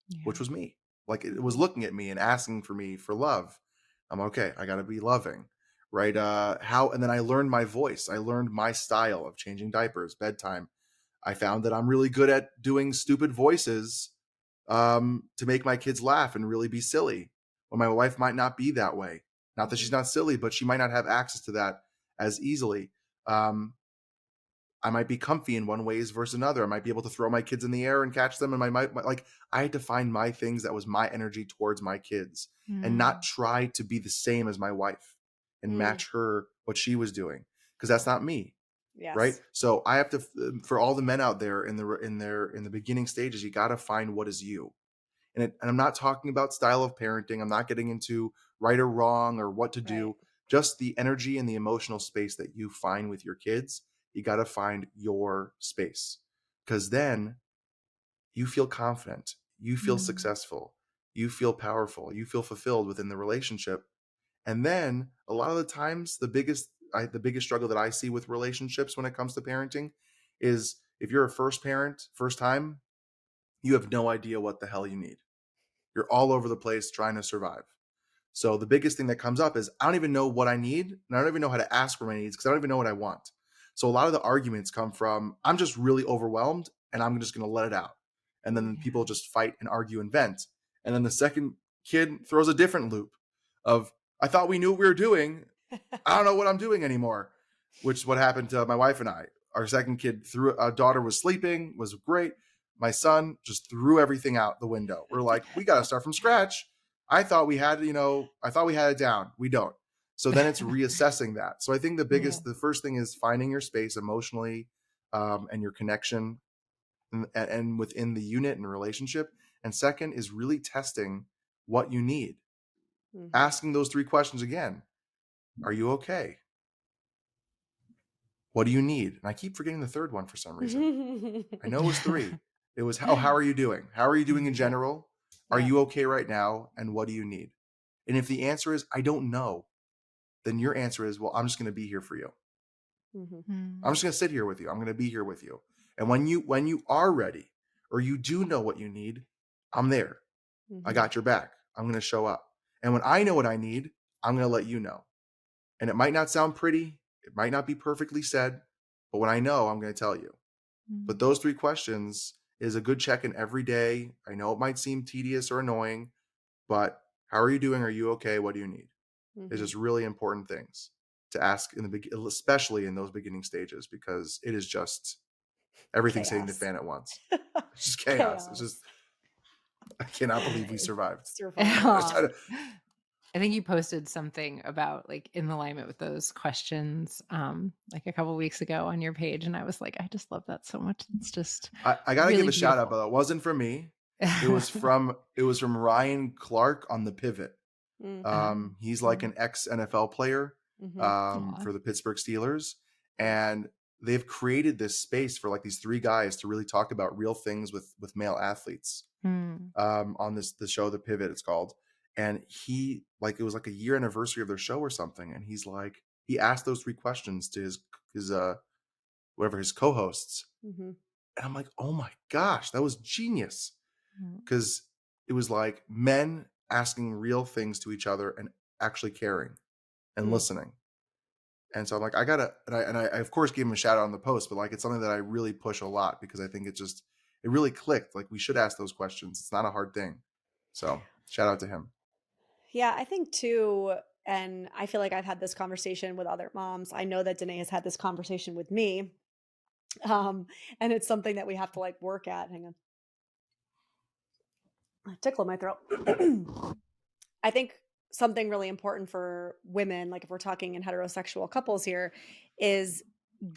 B: Yeah.
C: which was me. Like it was
A: Mhm.
C: looking at me and asking for me for love. I'm okay. I got to be loving, right? And then I learned my voice. I learned my style of changing diapers, bedtime. I found that I'm really good at doing stupid voices, to make my kids laugh and really be silly, when my wife might not be that way. Not that she's
A: Mhm.
C: not silly, but she might not have access to that as easily. Um, I might be comfy in one ways versus another. I might be able to throw my kids in the air and catch them. And like I had to find my things that was my energy towards my kids, and not
B: Mm,
C: try to be the same as my wife and
A: Mm.
C: match her what she was doing, because that's not me, right?
A: Yes.
C: So I have to, for all the men out there in the beginning stages, you got to find what is you. And I'm not talking about style of parenting. I'm not getting into right or wrong or what to
A: Right.
C: do. Just the energy and the emotional space that you find with your kids. You got to find your space, because then you feel confident. you feel successful, you feel powerful, you feel fulfilled within the relationship. And then a lot of the times, the biggest struggle that I see with relationships when it comes to parenting is if you're a first parent, first time, you have no idea what the hell you need. You're all over the place trying to survive. So the biggest thing that comes up is I don't even know what I need, and I don't even know how to ask for my needs because I don't even know what I want. So a lot of the arguments come from I'm just really overwhelmed and I'm just going to let it out. And then people just fight and argue and vent. And then the second kid throws a different loop of I thought we knew what we were doing. I don't know what I'm doing anymore, which is what happened to my wife and I. Our second kid our daughter was sleeping, was great. My son just threw everything out the window. We're like, we got to start from scratch. I thought we had it down. We don't. So then it's reassessing that. So I think the first thing is finding your space emotionally, and your connection and within the unit and relationship. And second is really testing what you need. Asking those 3 questions again. Are you okay? What do you need? And I keep forgetting the third one for some reason. I know it was 3. It was how are you doing? How are you doing in general? Are you okay right now? And what do you need? And if the answer is I don't know, then your answer is, well, I'm just going to be here for you. I'm just going to sit here with you. I'm going to be here with you. And when you are ready or you do know what you need, I'm there. I got your back. I'm going to show up. And when I know what I need, I'm going to let you know. And it might not sound pretty. It might not be perfectly said, but when I know, I'm going to tell you. But those 3 questions is a good check-in every day. I know it might seem tedious or annoying, but how are you doing? Are you okay? What do you need? It's just really important things to ask especially in those beginning stages, because it is just everything's hitting the fan at once. It's just chaos. It's just, I cannot believe we survived.
B: I think you posted something about like in alignment with those questions like a couple weeks ago on your page, and I was like, I just love that so much. It's just
C: I gotta
B: really
C: give a shout out,
B: beautiful.
C: but it wasn't from me. It was from Ryan Clark on The Pivot. He's like an ex NFL player for the Pittsburgh Steelers, and they've created this space for like these 3 guys to really talk about real things with male athletes on the show The Pivot, it's called. And it was like a year anniversary of their show or something, and he asked those 3 questions to his co-hosts. And I'm like, oh my gosh, that was genius. Because it was like men asking real things to each other and actually caring and listening. And so I'm like, I of course gave him a shout out on the post, but like, it's something that I really push a lot because I think it really clicked. Like, we should ask those questions. It's not a hard thing. So shout out to him.
A: Yeah, I think too, and I feel like I've had this conversation with other moms. I know that Danae has had this conversation with me. And it's something that we have to like work at. Hang on. A tickle in my throat. I think something really important for women, like if we're talking in heterosexual couples here, is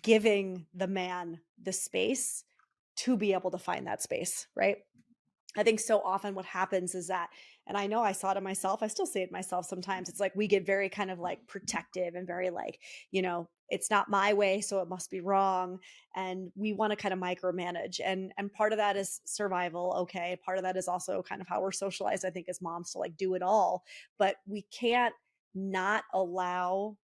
A: giving the man the space to be able to find that space, right? I think so often what happens is that, and I know I saw it in myself, I still see it myself sometimes. It's like we get very kind of like protective and very like, it's not my way, so it must be wrong. And we want to kind of micromanage. And part of that is survival. Okay. Part of that is also kind of how we're socialized, I think, as moms to like do it all. But we can't not allow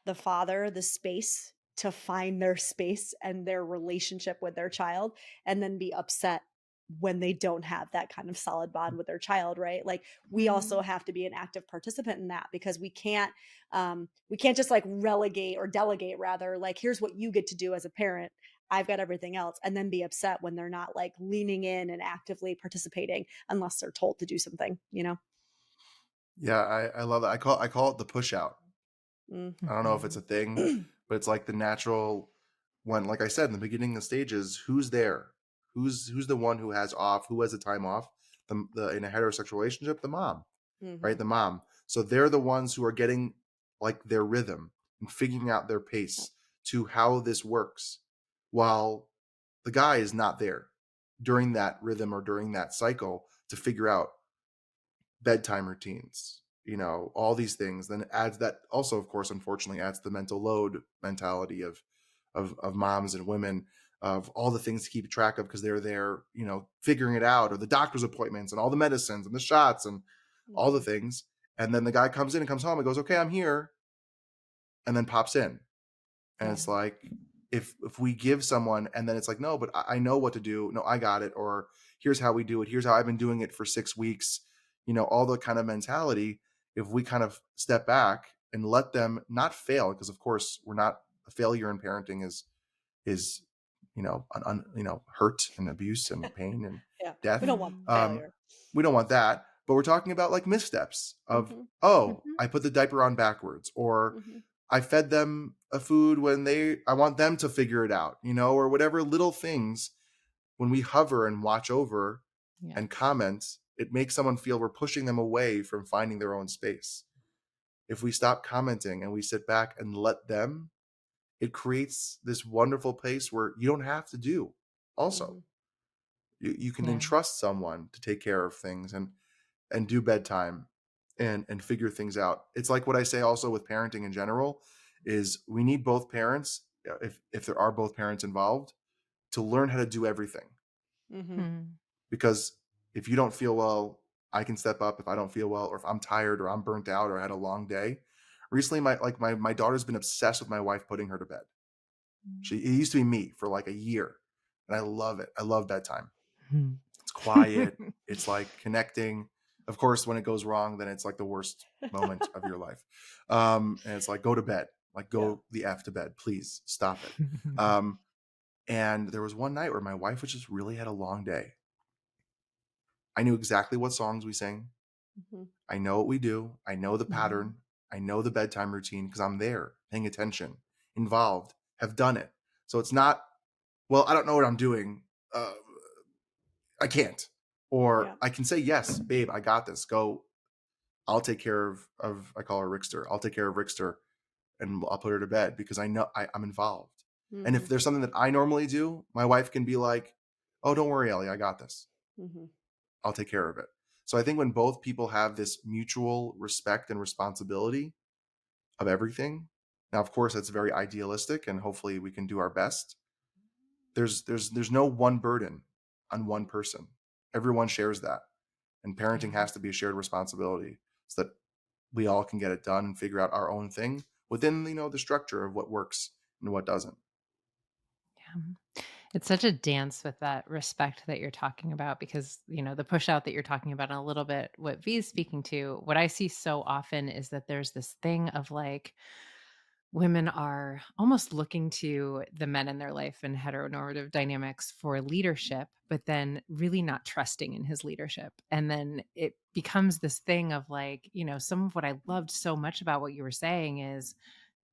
A: the father the space to find their space and their relationship with their child and then be upset when they don't have that kind of solid bond with their child, right? Like we also have to be an active participant in that because we can't just like relegate or delegate rather, like, here's what you get to do as a parent. I've got everything else, and then be upset when they're not like leaning in and actively participating unless they're told to do something,
C: Yeah, I love that. I call it the push out. I don't know if it's a thing, but it's like the natural when, like I said, in the beginning of the stages, who's there? Who's the one who has off? Who has the time off? The in a heterosexual relationship, the mom, right? The mom. So they're the ones who are getting like their rhythm and figuring out their pace to how this works, while the guy is not there during that rhythm or during that cycle to figure out bedtime routines, all these things. Then it adds that also, of course, unfortunately adds the mental load mentality of moms and women. of all the things to keep track of because they're there, you know, figuring it out, or the doctor's appointments and all the medicines and the shots and all the
A: Mhm.
C: things. And then the guy comes in and comes home and goes, okay, I'm here. And then pops in. And
A: Yeah.
C: it's like, if we give someone and then it's like, no, but I know what to do. No, I got it. Or here's how we do it. Here's how I've been doing it for 6 weeks. You know, all the kind of mentality. If we kind of step back and let them not fail, because of course we're not, a failure in parenting is, you know, you know, hurt and abuse and pain and
A: Yeah. We
C: death.
A: don't want
B: Mm.
C: Um,
A: failure.
C: we don't want that, but we're talking about like missteps of,
A: Mhm.
C: oh,
B: Mhm.
C: I put the diaper on backwards, or
A: Mhm.
C: I fed them a food when I want them to figure it out, you know, or whatever little things. When we hover and watch over and
B: Yes.
C: comment, it makes someone feel we're pushing them away from finding their own space. If we stop commenting and we sit back and let them, it creates this wonderful place where you don't have to do. Also,
A: Mhm.
C: you can
B: Yeah.
C: entrust someone to take care of things and do bedtime and figure things out. It's like what I say also with parenting in general is we need both parents, if there are both parents involved, to learn how to do everything.
A: Mhm.
B: Mm.
C: Because if you don't feel well, I can step up if I don't feel well, or if I'm tired or I'm burnt out or I had a long day. Recently, my daughter's been obsessed with my wife putting her to bed. It used to be me for like a year, and I love it. I love bedtime.
B: Mm.
C: It's quiet. It's like connecting. Of course, when it goes wrong, then it's like the worst moment of your life. And it's like, go to bed. Like,
A: Yeah.
C: go the F to bed. Please stop it. Um, and there was one night where my wife was just really had a long day. I knew exactly what songs we sang.
A: Mhm.
C: I know what we do. I know the
B: Mhm.
C: pattern. I know the bedtime routine because I'm there, paying attention, involved, have done it. So it's not, well, I don't know what I'm doing. Uh, I can't. Or
A: Yeah.
C: I can say, yes, babe, I got this. Go. I'll take care of I call her Rickster. I'll take care of Rickster and I'll put her to bed because I know I'm involved. And if
A: Mhm.
C: there's something that I normally do, my wife can be like, oh, don't worry, Ellie, I got this.
A: Mhm.
C: I'll take care of it. So I think when both people have this mutual respect and responsibility of everything, now of course that's very idealistic and hopefully we can do our best. There's no one burden on one person. Everyone shares that. And parenting
B: Yeah.
C: has to be a shared responsibility so that we all can get it done and figure out our own thing within, you know, the structure of what works and what doesn't.
B: Yeah. It's such a dance with that respect that you're talking about because, the push out that you're talking about and a little bit what V is speaking to, what I see so often is that there's this thing of like women are almost looking to the men in their life and heteronormative dynamics for leadership, but then really not trusting in his leadership. And then it becomes this thing of like, some of what I loved so much about what you were saying is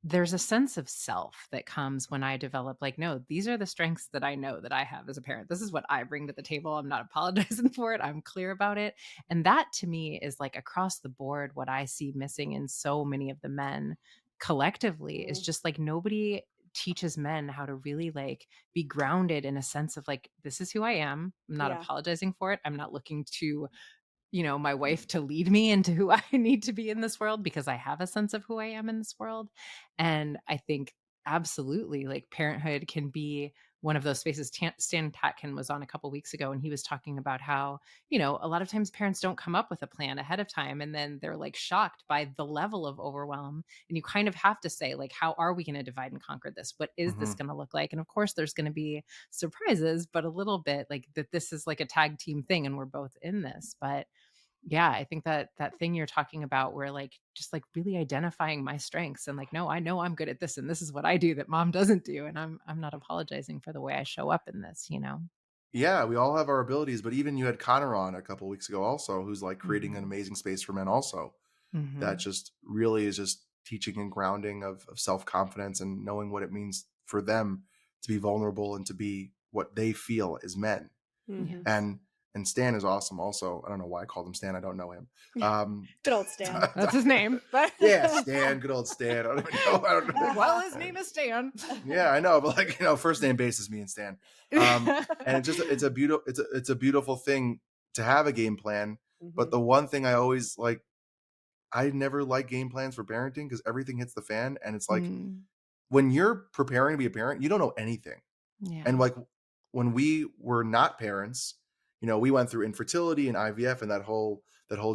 B: there's a sense of self that comes when I develop like, no, these are the strengths that I know that I have as a parent. This is what I bring to the table. I'm not apologizing for it. I'm clear about it. And that to me is like across the board, what I see missing in so many of the men collectively is
A: Mhm.
B: just like nobody teaches men how to really like be grounded in a sense of like, this is who I am. I'm not
A: Yeah.
B: apologizing for it. I'm not looking to my wife to lead me into who I need to be in this world because I have a sense of who I am in this world. And I think absolutely like parenthood can be one of those spaces. Stan Tatkin was on a couple weeks ago and he was talking about how, a lot of times parents don't come up with a plan ahead of time and then they're like shocked by the level of overwhelm. And you kind of have to say, like, how are we going to divide and conquer this? What is this
C: Hmm.
B: going to look like? And of course, there's going to be surprises, but a little bit like that this is like a tag team thing and we're both in this. But yeah, I think that thing you're talking about where like just like really identifying my strengths and like, no, I know I'm good at this and this is what I do that mom doesn't do. And I'm not apologizing for the way I show up in this.
C: Yeah, we all have our abilities, but even you had Connor on a couple weeks ago also, who's like creating an
B: Mhm.
C: amazing space for men also. That
B: Mhm.
C: just really is just teaching and grounding of self-confidence and knowing what it means for them to be vulnerable and to be what they feel as men.
A: Mhm.
B: Yes.
C: And Stan is awesome also. I don't know why I called him Stan. I don't know him. Um,
A: Good old Stan.
B: That's his name. But
C: yeah, Stan, good old Stan. I don't even know. I don't know.
B: well, his name is Stan.
C: Yeah, I know, but like, you know, first name basis me and Stan. And it's a beautiful thing to have a game plan. But
A: Mhm.
C: the one thing I always like, I never like game plans for parenting because everything hits the fan. And it's like
B: Mm.
C: when you're preparing to be a parent, you don't know anything. And
B: Yeah.
C: like when we were not parents, we went through infertility and IVF and that whole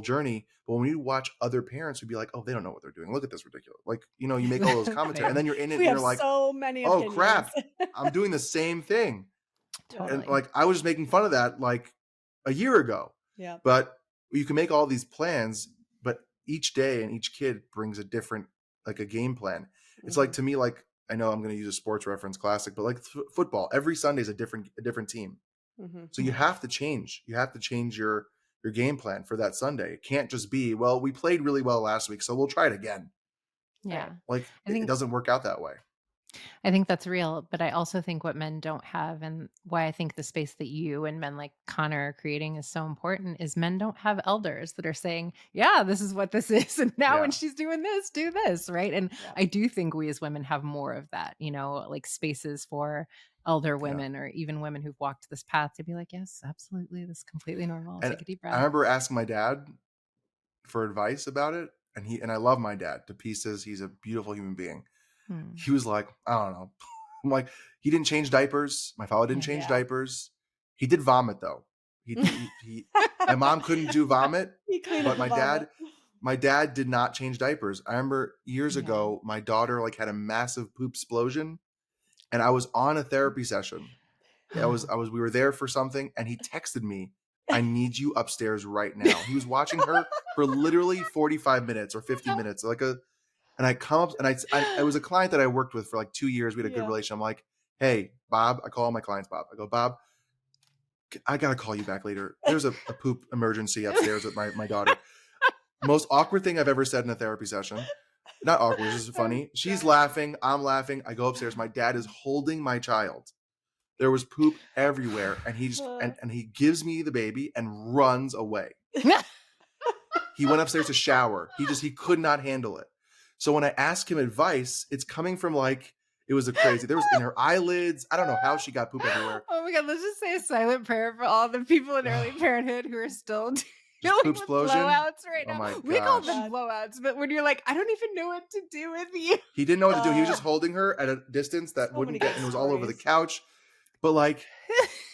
C: journey. But when we watch other parents, we'd be like, oh, they don't know what they're doing. Look at this ridiculous. Like, you make all those commentary and
B: Fair.
C: then you're in it
A: We
C: and
A: have
C: you're like,
A: so many
C: oh
A: opinions.
C: crap, I'm doing the same thing.
A: Yeah.
C: And
B: Totally.
C: like I was just making fun of that like a year ago.
A: Yeah.
C: But you can make all these plans, but each day and each kid brings a different, like a game plan. It's like,
A: Mhm.
C: to me, like, I know I'm going to use a sports reference classic, but like football, every Sunday is a different team.
A: Mhm.
C: So you
B: Yeah.
C: have to change. You have to change your game plan for that Sunday. It can't just be, well, we played really well last week, so we'll try it again.
B: Yeah.
A: Right.
C: Like
B: I
C: it
B: think
C: doesn't work out that way.
B: I think that's real, but I also think what men don't have, and why I think the space that you and men like Connor are creating is so important, is men don't have elders that are saying, yeah, this is what this is. And now when
C: Yeah.
B: she's doing this, do this. Right. And
A: Yeah.
B: I do think we as women have more of that, like spaces for elder
C: Yeah.
B: women or even women who've walked this path to be like, yes, absolutely. This is completely normal.
C: And
B: Take a deep
C: I
B: breath.
C: remember asking my dad for advice about it, and I love my dad to pieces. He's a beautiful human being.
B: Hmm.
C: He was like, I don't know. I'm like, he didn't change diapers. My father didn't
B: Yeah.
C: change
A: Yeah.
C: diapers. He did vomit though. He my mom couldn't do vomit,
A: You clean up
C: but
A: the vomit.
C: my dad did not change diapers. I remember years
B: Yeah.
C: ago, my daughter like had a massive poop explosion, and I was on a therapy session. We were there for something, and he texted me, I need you upstairs right now. He was watching her for literally 45 minutes or 50 minutes, and I come up, and I was a client that I worked with for like 2 years. We had a good
A: Yeah.
C: relation. I'm like, hey, Bob, I call all my clients Bob. I go, Bob, I got to call you back later. There's a poop emergency upstairs with my daughter. Most awkward thing I've ever said in a therapy session. Not awkward, this is
A: I'm
C: funny. She's
A: crying.
C: laughing. I'm laughing. I go upstairs. My dad is holding my child. There was poop everywhere. And he just, and he gives me the baby and runs away. He went upstairs to shower. He could not handle it. So when I ask him advice, it's coming from like, it was a crazy, there was in her eyelids. I don't know how she got poop everywhere.
B: Oh my God, let's just say a silent prayer for all the people in early parenthood who are still
C: Just
B: dealing
C: poop
B: with
C: explosion.
B: blowouts right
C: Oh
B: now.
C: my
B: We call
C: gosh.
B: them
A: God.
B: blowouts, but when you're like, I don't even know what to do with you.
C: He didn't know what to do. He was just
A: Uh,
C: holding her at a distance that
A: so many
C: wouldn't get,
A: good
C: and it was all over the
A: stories.
C: couch. But like,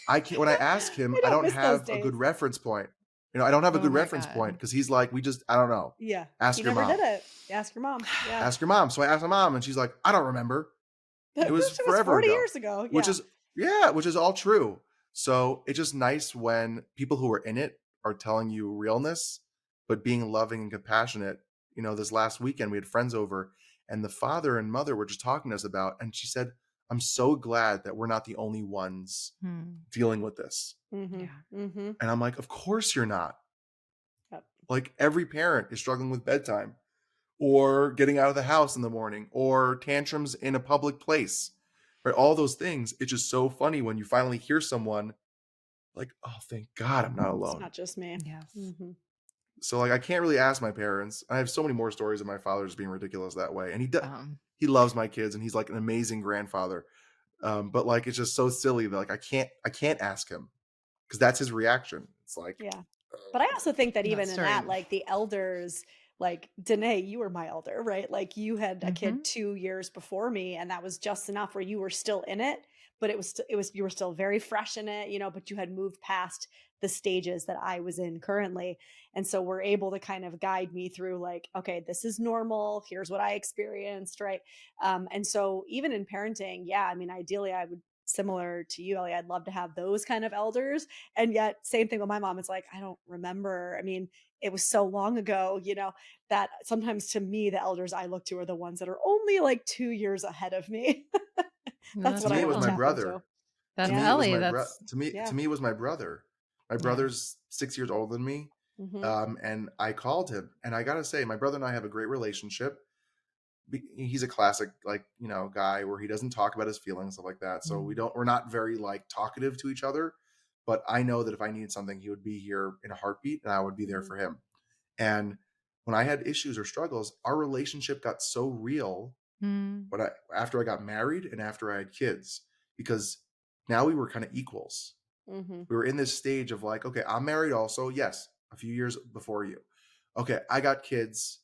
C: I can't, when I ask him,
A: I
C: I
A: don't
C: don't
A: miss those
C: have a
A: days.
C: good reference point. I don't have a
B: Oh
C: good
B: my
C: reference point
B: God.
C: because he's like, I don't know.
A: Yeah.
C: Ask
A: He
C: your
A: never
C: mom.
A: did it. Ask your mom. Yeah.
C: Ask your mom. So I asked my mom, and she's like, I don't remember. It
A: It
C: was
A: was
C: forever
A: 40
C: ago,
A: years ago.
C: which
A: Yeah.
C: is, yeah, which is all true. So it's just nice when people who are in it are telling you realness, but being loving and compassionate. This last weekend we had friends over, and the father and mother were just talking to us about, and she said, I'm so glad that we're not the only ones
B: Hmm.
C: dealing with this.
A: Mhm.
B: Yeah.
A: Mhm.
C: And I'm like, of course you're not.
A: Yep.
C: Like every parent is struggling with bedtime or getting out of the house in the morning or tantrums in a public place. Right? All those things. It's just so funny when you finally hear someone like, oh, thank God I'm not
A: It's
C: alone.
A: not just me.
B: Yes.
A: Mhm.
C: So like I can't really ask my parents. I have so many more stories of my father just being ridiculous that way. And he loves my kids and he's like an amazing grandfather. But like it's just so silly that like I can't ask him because that's his reaction. It's like,
A: Yeah. But I also think that
B: That
A: even in that,
B: story.
A: like the elders, like Danae, you were my elder, right? Like you had a
B: Hmm.
A: kid 2 years before me, and that was just enough where you were still in it, but you were still very fresh in it, but you had moved past the stages that I was in currently. And so we're able to kind of guide me through like, okay, this is normal. Here's what I experienced, right? And so even in parenting, yeah, I mean, ideally I would similar to you, Ellie, I'd love to have those kind of elders, and yet, same thing with my mom. It's like, I don't remember. I mean, it was so long ago, that sometimes to me, the elders I look to are the ones that are only like 2 years ahead of me. That's
B: That's
A: what
C: to
A: I
C: me it
A: want
C: was
A: to
C: my
B: real.
A: tap into.
C: brother. To
B: That's
A: Yeah.
C: me it was
B: Ellie.
C: my bro
B: That's,
A: Yeah.
C: to me it was my brother. My
B: yeah.
C: brother's 6 years older than me.
A: Hmm.
C: And I called him, and I gotta say, my brother and I have a great relationship. He's a classic, like, guy where he doesn't talk about his feelings, stuff like that. So
B: Mm.
C: we're not very like talkative to each other, but I know that if I needed something, he would be here in a heartbeat and I would be there
A: Hmm.
C: for him. And when I had issues or struggles, our relationship got so real
B: Mm.
C: after I got married and after I had kids, because now we were kind of equals.
A: Hmm.
C: We were in this stage of like, okay, I'm married also. Yes, a few years before you. Okay, I got kids.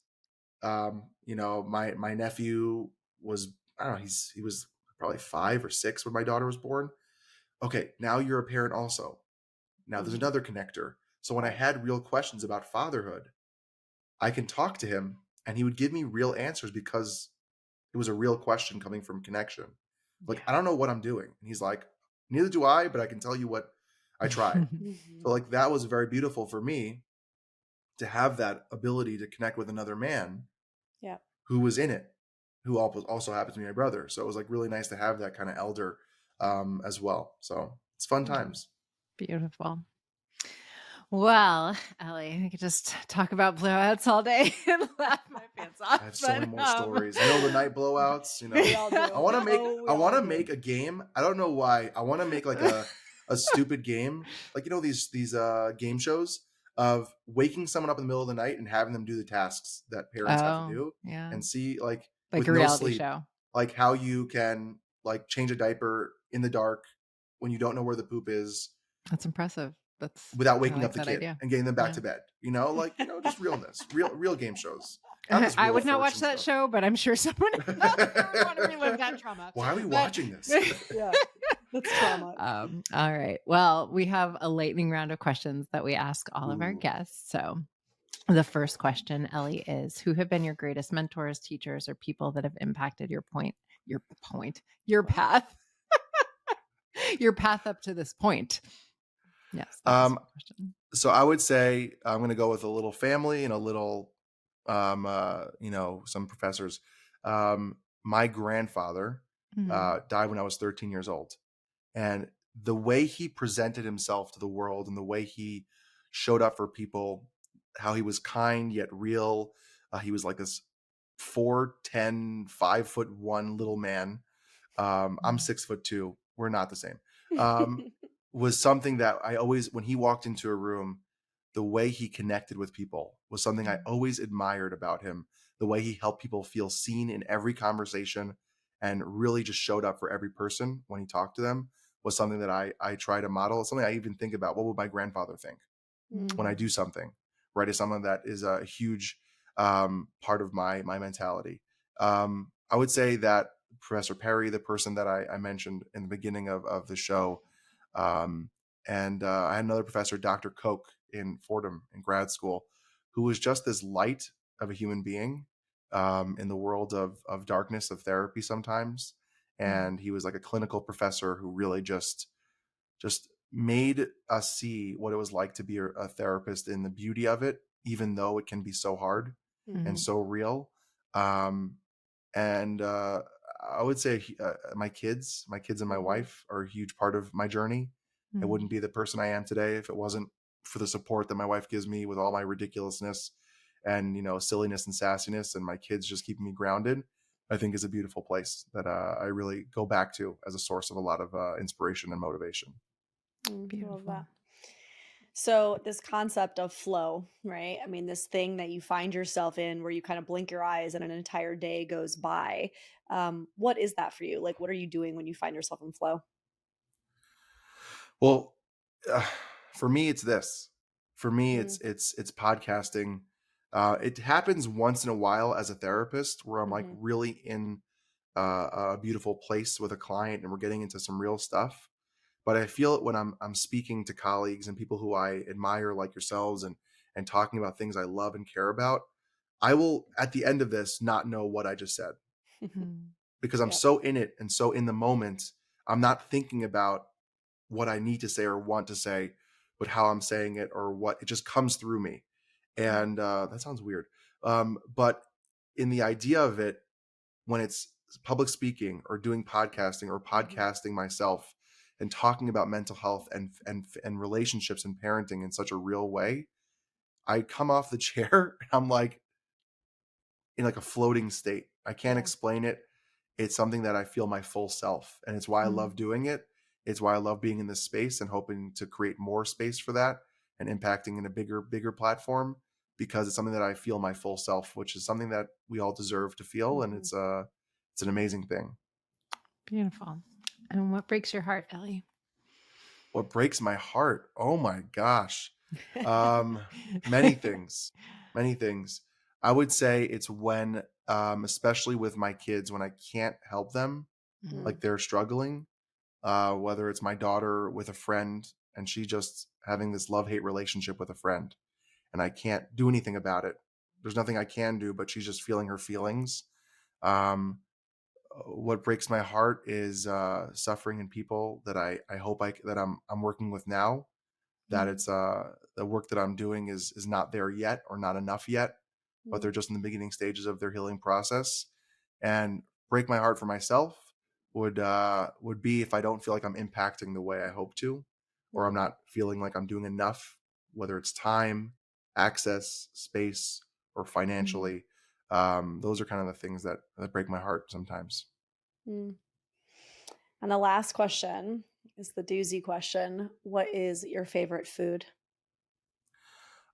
C: My nephew was, I don't know, he was probably 5 or 6 when my daughter was born. Okay, now you're a parent also. Now there's
A: Mhm.
C: another connector. So when I
A: Right.
C: had real questions about fatherhood, I can talk to him and he would give me real answers because it was a real question coming from connection. Like,
B: Yeah.
C: I don't know what I'm doing. And he's like, neither do I, but I can tell you what I tried. So
A: Mhm.
C: like that was very beautiful for me to have that ability to connect with another man
A: Yeah.
C: who was in it, who also happens to be my brother. So it was like really nice to have that kind of elder as well. So it's fun
A: Mhm.
C: times.
B: Beautiful. Well, Ellie, we could just talk about blowouts all day and laugh my pants off,
C: I have so many
B: but
C: more stories. Middle of the night blowouts,
A: We all do. Oh,
C: I
A: we
C: want
A: all
C: to
A: do.
C: make a game. I don't know why. I want to make like a stupid game. Like these game shows of waking someone up in the middle of the night and having them do the tasks that parents have to
B: Oh,
C: do
B: yeah.
C: and see like
B: Like
C: with
B: a
C: no
B: reality
C: sleep,
B: show.
C: like how you can like change a diaper in the dark when you don't know where the poop is
B: That's impressive.
C: without
B: I
C: waking up
B: like
C: the
B: that
C: kid
B: idea.
C: and getting them back
B: Yeah.
C: to bed. Just realness, real game shows. Not this
B: I
C: Wheel
B: would
C: of
B: not watch
C: Fortune
B: that
C: stuff.
B: show, but I'm sure someone out there would want to relive that trauma.
C: Why are we
B: But
C: watching this?
A: Yeah. That's trauma.
B: all right. Well, we have a lightning round of questions that we ask all of our
C: Ooh.
B: guests. So the first question, Ellie, is who have been your greatest mentors, teachers, or people that have impacted your
C: Wow.
B: path, your path up to this point? Yes, that was
C: Um,
B: the question.
C: so I would say I'm going to go with a little family and a little, some professors. My grandfather
B: Mhm.
C: died when I was 13 years old, and the way he presented himself to the world and the way he showed up for people, how he was kind yet real. He was like this 4'10", 5'1" little man. I'm
B: Mhm.
C: 6'2". We're not the same. Um, was something that I always, when he walked into a room, the way he connected with people was something I always admired about him. The way he helped people feel seen in every conversation and really just showed up for every person when he talked to them was something that I try to model. It's something I even think about. What would my grandfather think when I
A: Mhm.
C: do something? Right, is someone that is a huge part of my mentality. I would say that Professor Perry, the person that I mentioned in the beginning of the show, um, and I had another professor, Dr. Koch, in Fordham in grad school, who was just this light of a human being in the world of darkness of therapy sometimes.
B: Mhm.
C: And he was like a clinical professor who really just made us see what it was like to be a therapist in the beauty of it, even though it can be so hard and
A: Mhm.
B: Mhm.
C: so real. Um, and I would say my kids and my
A: Mhm.
C: wife are a huge part of my journey. I
B: Mhm.
C: wouldn't be the person I am today if it wasn't for the support that my wife gives me with all my ridiculousness and silliness and sassiness, and my kids just keeping me grounded. I think is a beautiful place that I really go back to as a source of a lot of inspiration and motivation.
A: I love
B: Beautiful.
A: that. So, this concept of flow, right? I mean, this thing that you find yourself in where you kind of blink your eyes and an entire day goes by. What is that for you? Like, what are you doing when you find yourself in flow?
C: Well, uh, for me, it's this. For me,
A: Mm,
C: it's podcasting. It happens once in a while as a therapist where I'm like
A: mhm,
C: really in a beautiful place with a client and we're getting into some real stuff. But I feel it when I'm speaking to colleagues and people who I admire, like yourselves, and talking about things I love and care about. I will at the end of this not know what I just said
B: Mhm.
C: because I'm
A: yep.
C: so in it and so in the moment. I'm not thinking about what I need to say or want to say, but how I'm saying it or what it just comes through me.
A: Mm,
C: And that sounds weird. But in the idea of it, when it's public speaking or doing podcasting or
A: mhm,
C: podcasting myself and talking about mental health and relationships and parenting in such a real way, I come off the chair and I'm like in like a floating state. I can't
A: yeah.
C: explain it. It's something that I feel my full self, and it's why I love
B: Mhm.
C: doing it. It's why I love being in this space and hoping to create more space for that and impacting in a bigger platform because it's something that I feel my full self, which is something that we all deserve to feel, and
A: Mhm.
C: it's an amazing thing.
B: Beautiful. And what breaks your heart, Ellie?
C: What breaks my heart? Oh my gosh. Um, many things. Many things. I would say it's when especially with my kids when I can't help them
A: Mm,
C: like they're struggling, whether it's my daughter with a friend and she just having this love-hate relationship with a friend and I can't do anything about it. There's nothing I can do, but she's just feeling her feelings. Um, what breaks my heart is suffering in people that I hope that I'm working with now. That
A: mm,
C: it's the work that I'm doing is not there yet or not enough yet, but they're
A: mm,
C: just in the beginning stages of their healing process. And break my heart for myself would be if I don't feel like I'm impacting the way I hope to, or I'm
A: mm,
C: not feeling like I'm doing enough, whether it's time, access, space, or
B: Mhm.
C: financially. Those are kind of the things that break my heart sometimes.
A: mm. And the last question is the doozy question. What is your favorite food?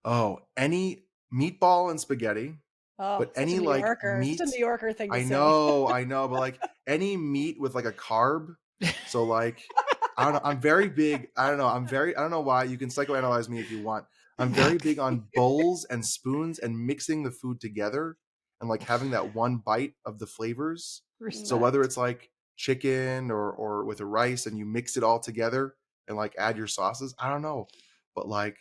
C: Oh, any meatball and spaghetti,
A: Oh,
C: but
A: such a
C: any
A: New
C: like
A: Yorker, such a
C: meat.
A: New Yorker thing to say.
C: I know, but like any meat with like a carb. So like I don't know, I'm very big. I don't know. I don't know why. You can psychoanalyze me if you want. I'm very big on bowls and spoons and mixing the food together and like having that one bite of the flavors. So
A: Mm.
C: whether
B: Respect.
C: it's like chicken or with a rice and you mix it all together and like add your sauces, I don't know. But like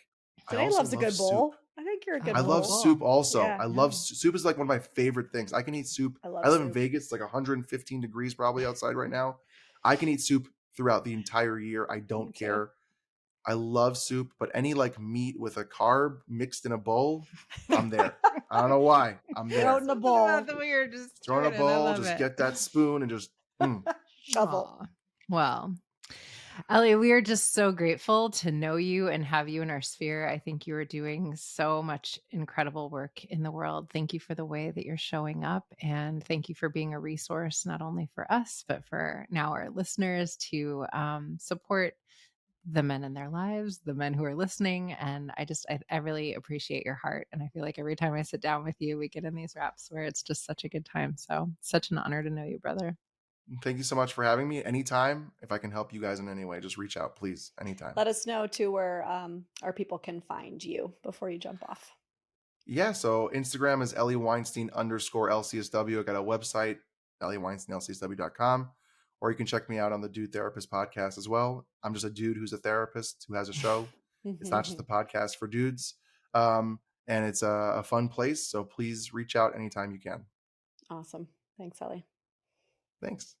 C: I
A: Danae
C: also
A: loves a
C: love
A: good
C: soup.
A: bowl. I think you're a good
C: I love
A: bowl.
C: soup
B: Oh,
C: also.
A: Yeah,
C: I
B: yeah.
C: love soup is like one of my favorite things. I can eat soup.
A: I
C: I
A: love
C: live in
A: soup.
C: Vegas, it's like 115 degrees probably outside right now. I can eat soup throughout the entire year. I
A: Me
C: don't
A: too.
C: care. I love soup, but any like meat with a carb mixed in a bowl, I'm there. I don't know why. I'm
A: Throw it
C: there.
A: in a
B: Something about
A: bowl.
B: the way you're just
C: Throw in a
B: describing it. I
C: bowl,
B: love
C: just
B: it.
C: get that spoon and just
A: Shovel.
B: Aw. Well, Ellie, we are just so grateful to know you and have you in our sphere. I think you are doing so much incredible work in the world. Thank you for the way that you're showing up. And thank you for being a resource, not only for us, but for now our listeners to support the men in their lives, the men who are listening. And I really appreciate your heart. And I feel like every time I sit down with you, we get in these wraps where it's just such a good time. So, such an honor to know you, brother.
C: thank you so much for having me. Anytime, if I can help you guys in any way, just reach out, please. Anytime.
A: Let us know too where our people can find you before you jump off.
C: Yeah, so Instagram is Ellie Weinstein underscore LCSW. I got a website, EllieWeinsteinLCSW.com, or you can check me out on the Dude Therapist podcast as well. I'm just a dude who's a therapist who has a show. It's not just a podcast for dudes. Um, and it's a fun place. So please reach out anytime you can.
A: Awesome. Thanks, Ellie.
C: Thanks.